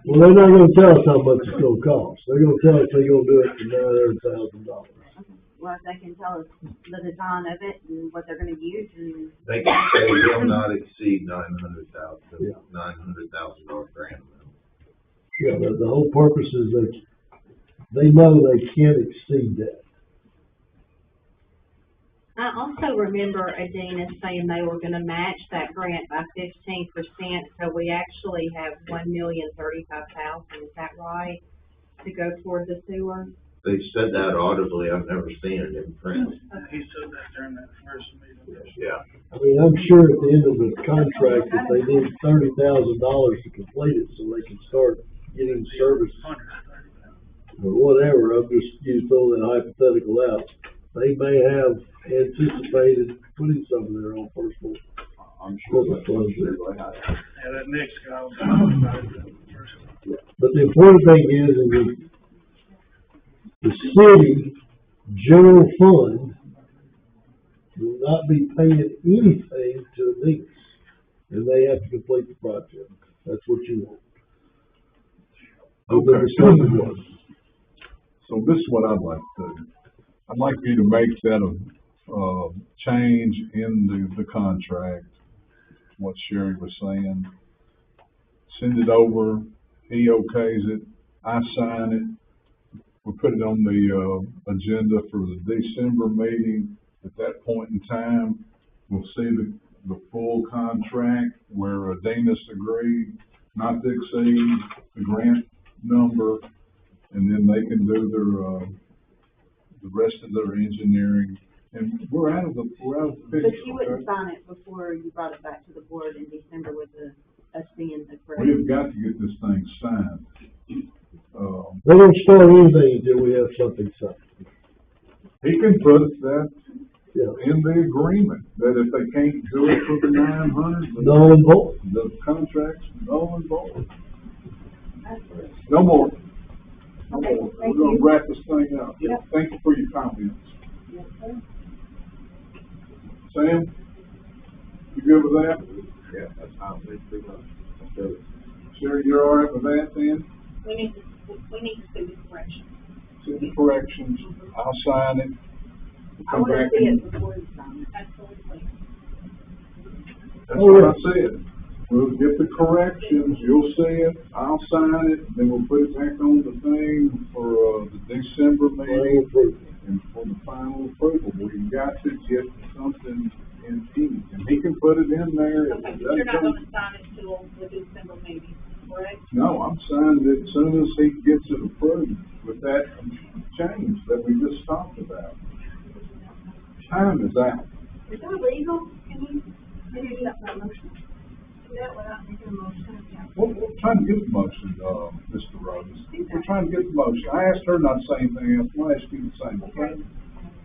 Well, they're not gonna tell us how much it's gonna cost. They're gonna tell us they're gonna do it for $900,000. well, if they can tell us the design of it and what they're gonna use and. They can say will not exceed $900,000 grant amount. Yeah, the whole purpose is that they know they can't exceed that. I also remember Adina saying they were gonna match that grant by 15%, so we actually have $1,035,000, is that right? To go toward the sewer? They said that audibly. I've never seen it in print. He said that during that first meeting. Yeah. I mean, I'm sure at the end of the contract that they need $30,000 to complete it so they can start getting service or whatever. I'm just throwing that hypothetical out. They may have anticipated putting some of their own personal. I'm sure that's what Yeah, that next guy was talking about it first. But the important thing is the city general fund will not be paying anything to Adina, and they have to complete the project. That's what you want. Okay. So this is what I'd like to do. I'd like you to make that a change in the contract, what Sherry was saying. Send it over, he okays it, I sign it. We put it on the agenda for the December meeting. At that point in time, we'll see the full contract where Adina's agreed not to exceed the grant number, and then they can do their the rest of their engineering. And we're out of the picture. But you wouldn't sign it before you brought it back to the board in December with us being the correct. We've got to get this thing signed. They don't start anything until we have something signed. He can put that Yeah. in the agreement, that if they can't do it for the 900, Null and void. the contract's null and void. No more. No more. We're gonna wrap this thing up. Thank you for your comments. Sam, you good with that? Yeah, that's how they pretty much. Let's do it. Sherry, you're all right with that then? We need to see the correction. See the corrections, I'll sign it. We'll I come wanna back see and, it before you sign it. Absolutely. that's what I said. We'll get the corrections, you'll see it, I'll sign it, then we'll put it back on the thing for, the December meeting. And for the final approval, we've got to get something in ink, and he can put it in there. Okay, but you're not gonna sign it till the December meeting, correct? No, I'm signing it as soon as he gets it approved with that change that we just talked about. Time is out. Is that legal? Can you do that motion? Do that without making a motion? We're trying to get the motion, Mr. Rose. We're trying to get the motion. I asked her not to say anything else. I'll ask you the same, okay?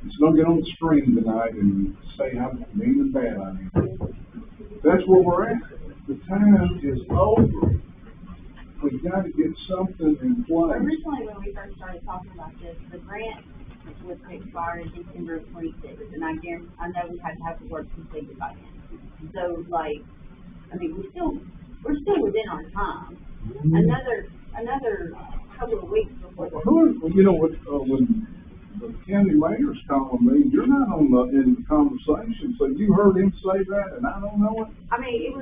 Just don't get on the screen tonight and say how mean and bad I am. That's where we're at. The time is over. We've got to get something in place. Originally, when we first started talking about this, the grant was to expire in December of 26, and I know we had to have the work completed by then. So, like, I mean, we're still within our time. Another couple of weeks before. You know what, when the county mayor's calling me, you're not in the conversation, so you heard him say that, and I don't know it? I mean,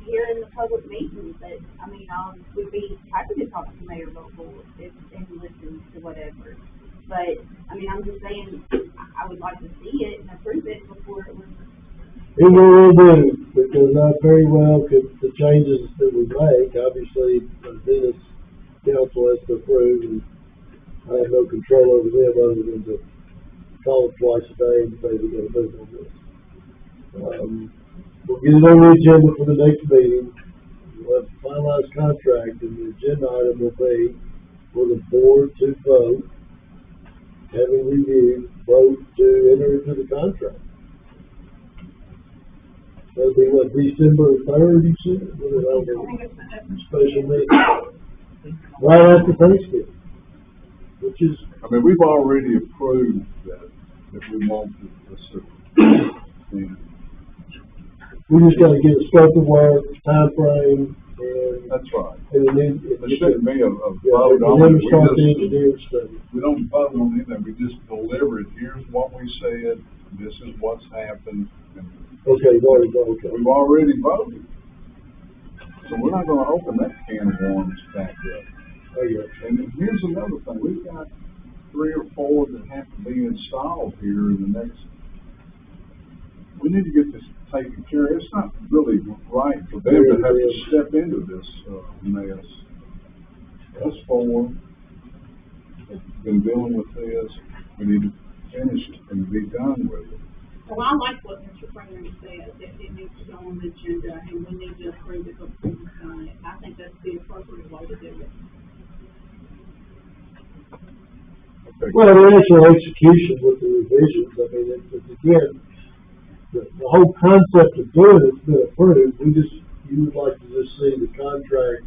here in the public meeting, but, I mean, would be happy to talk to Mayor Vogel and listen to whatever. But, I mean, I'm just saying, I would like to see it and approve it before it was. It will do, because I very well could, the changes that we make, obviously, this council has to approve, and I have no control over them other than to call them twice a day and say we're gonna move on this. We'll get it on the agenda for the next meeting. We'll have a finalized contract, and the agenda item will be for the board to vote, having reviewed, vote to enter into the contract. That'll be what, December 3rd, you said? What is that? Special meeting. Right after Thanksgiving, which is, I mean, we've already approved that, if we want to, and we just gotta get a scope of work, time frame, and. that's right. And then. There shouldn't be a vote And on then it. we start the engineering study. We don't vote on anything, we just deliver it. Here's what we said, this is what's happened. And Okay, you've already voted, okay. we've already voted. So we're not gonna open that can of worms back up. I get it. And then here's another thing, we've got 3 or 4 that have to be installed here in the next, we need to get this taken care of. It's not really right for them to have to step into this, mess. Us 4 have been dealing with this, we need to finish it and be done with it. Well, I like what Mr. Freeman said, that it needs to go on the agenda, and we need to approve it before we sign it. I think that's the appropriate way to do it. Okay. Well, the actual execution with the revisions, I mean, it's again, the whole concept of doing it's been approved. You would like to just see the contract,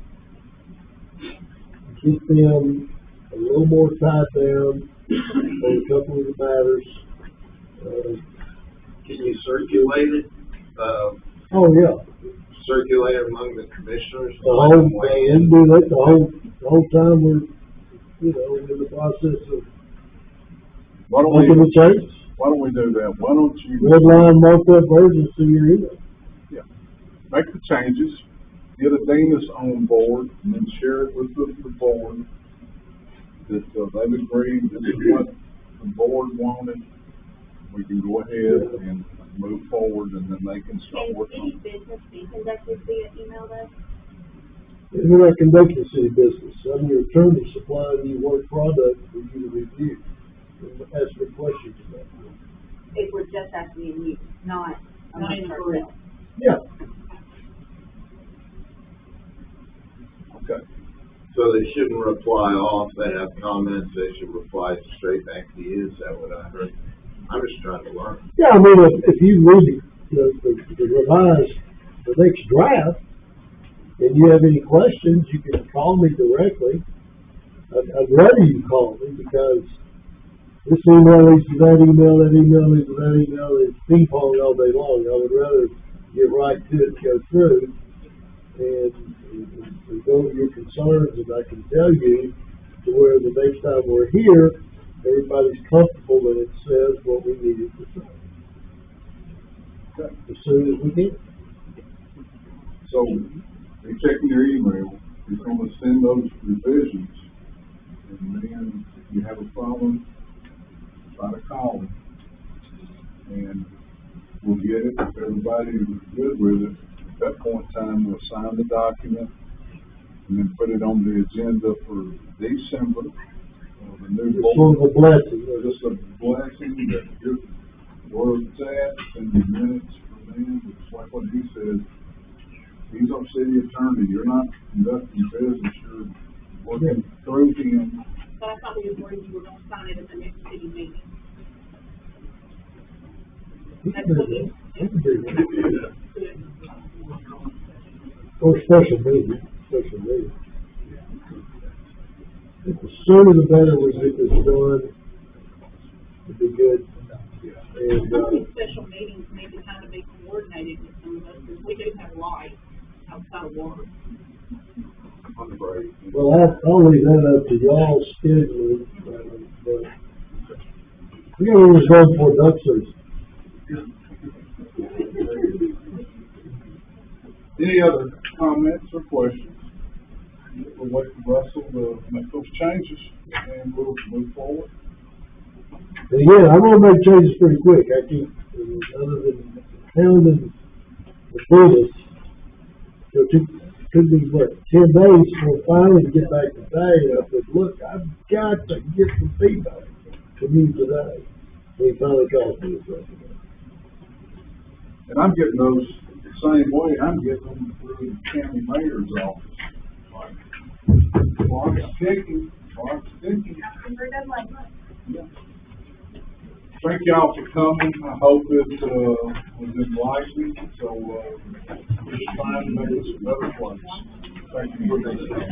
keep them a little more tied down on a couple of the matters. Can you circulate it, Oh, yeah, circulate it among the commissioners? the whole, and do that the whole time we're, in the process of Why don't making the we, changes. why don't we do that? Why don't you? Red line marked up versions to your email. Make the changes, get Adina's on board, and then share it with the board. That, they've agreed, this is what the board wanted, we can go ahead and move forward, and then they can start Can working any on business be conducted via email though? We're not conducting city business. I'm your attorney supplying you work product for you to review. And ask me questions about it. If we're just asking you, not amongst in a group. ourselves. Yeah. Okay. So they shouldn't reply off, they have comments, they should reply straight back to you, is that what I heard? I'm just trying to learn. Yeah, I mean, if you read the revised, the next draft, and you have any questions, you can call me directly. I'd rather you call me, because this email leads to that email leads to that email, it's ping pong all day long. I would rather get right to it and go through and go over your concerns, and I can tell you to where the next time we're here, everybody's comfortable that it says what we need it to say. Okay. As soon as we can. So, you're checking your email, you're gonna send those revisions, and then if you have a problem, try to call them. And we'll get it, if everybody is good with it, at that point in time, we'll sign the document, and then put it on the agenda for December, the new It's board. sort of a blessing. Just a blessing that you're, where it's at, send the minutes for them, it's like what he said. He's our city attorney, you're not conducting business, you're working through him. But I thought we agreed you were gonna sign it at the next city meeting. That's what you. Or special meeting. The sooner the better we get this done, it'd be good. And, Some of these special meetings need to kind of be coordinated with some of us, because we do have life outside of work. On the break. well, I'll leave that up to y'all's scheduling, but we gotta reserve for duck season. Any other comments or questions? We'll wait for Russell to make those changes, and we'll move forward. And again, I'm gonna make changes pretty quick, I keep, other than hounding the business. It took me, what, 10 days for finally to get back today, and I said, look, I've got to get some feedback from you today. And he finally called me this afternoon. And I'm getting those the same way, I'm getting them through the county mayor's office. Clock's ticking, clock's ticking. Yeah. Thank y'all for coming, I hope it, was enlightening, so, it's time to make this a better place. Thank you for listening.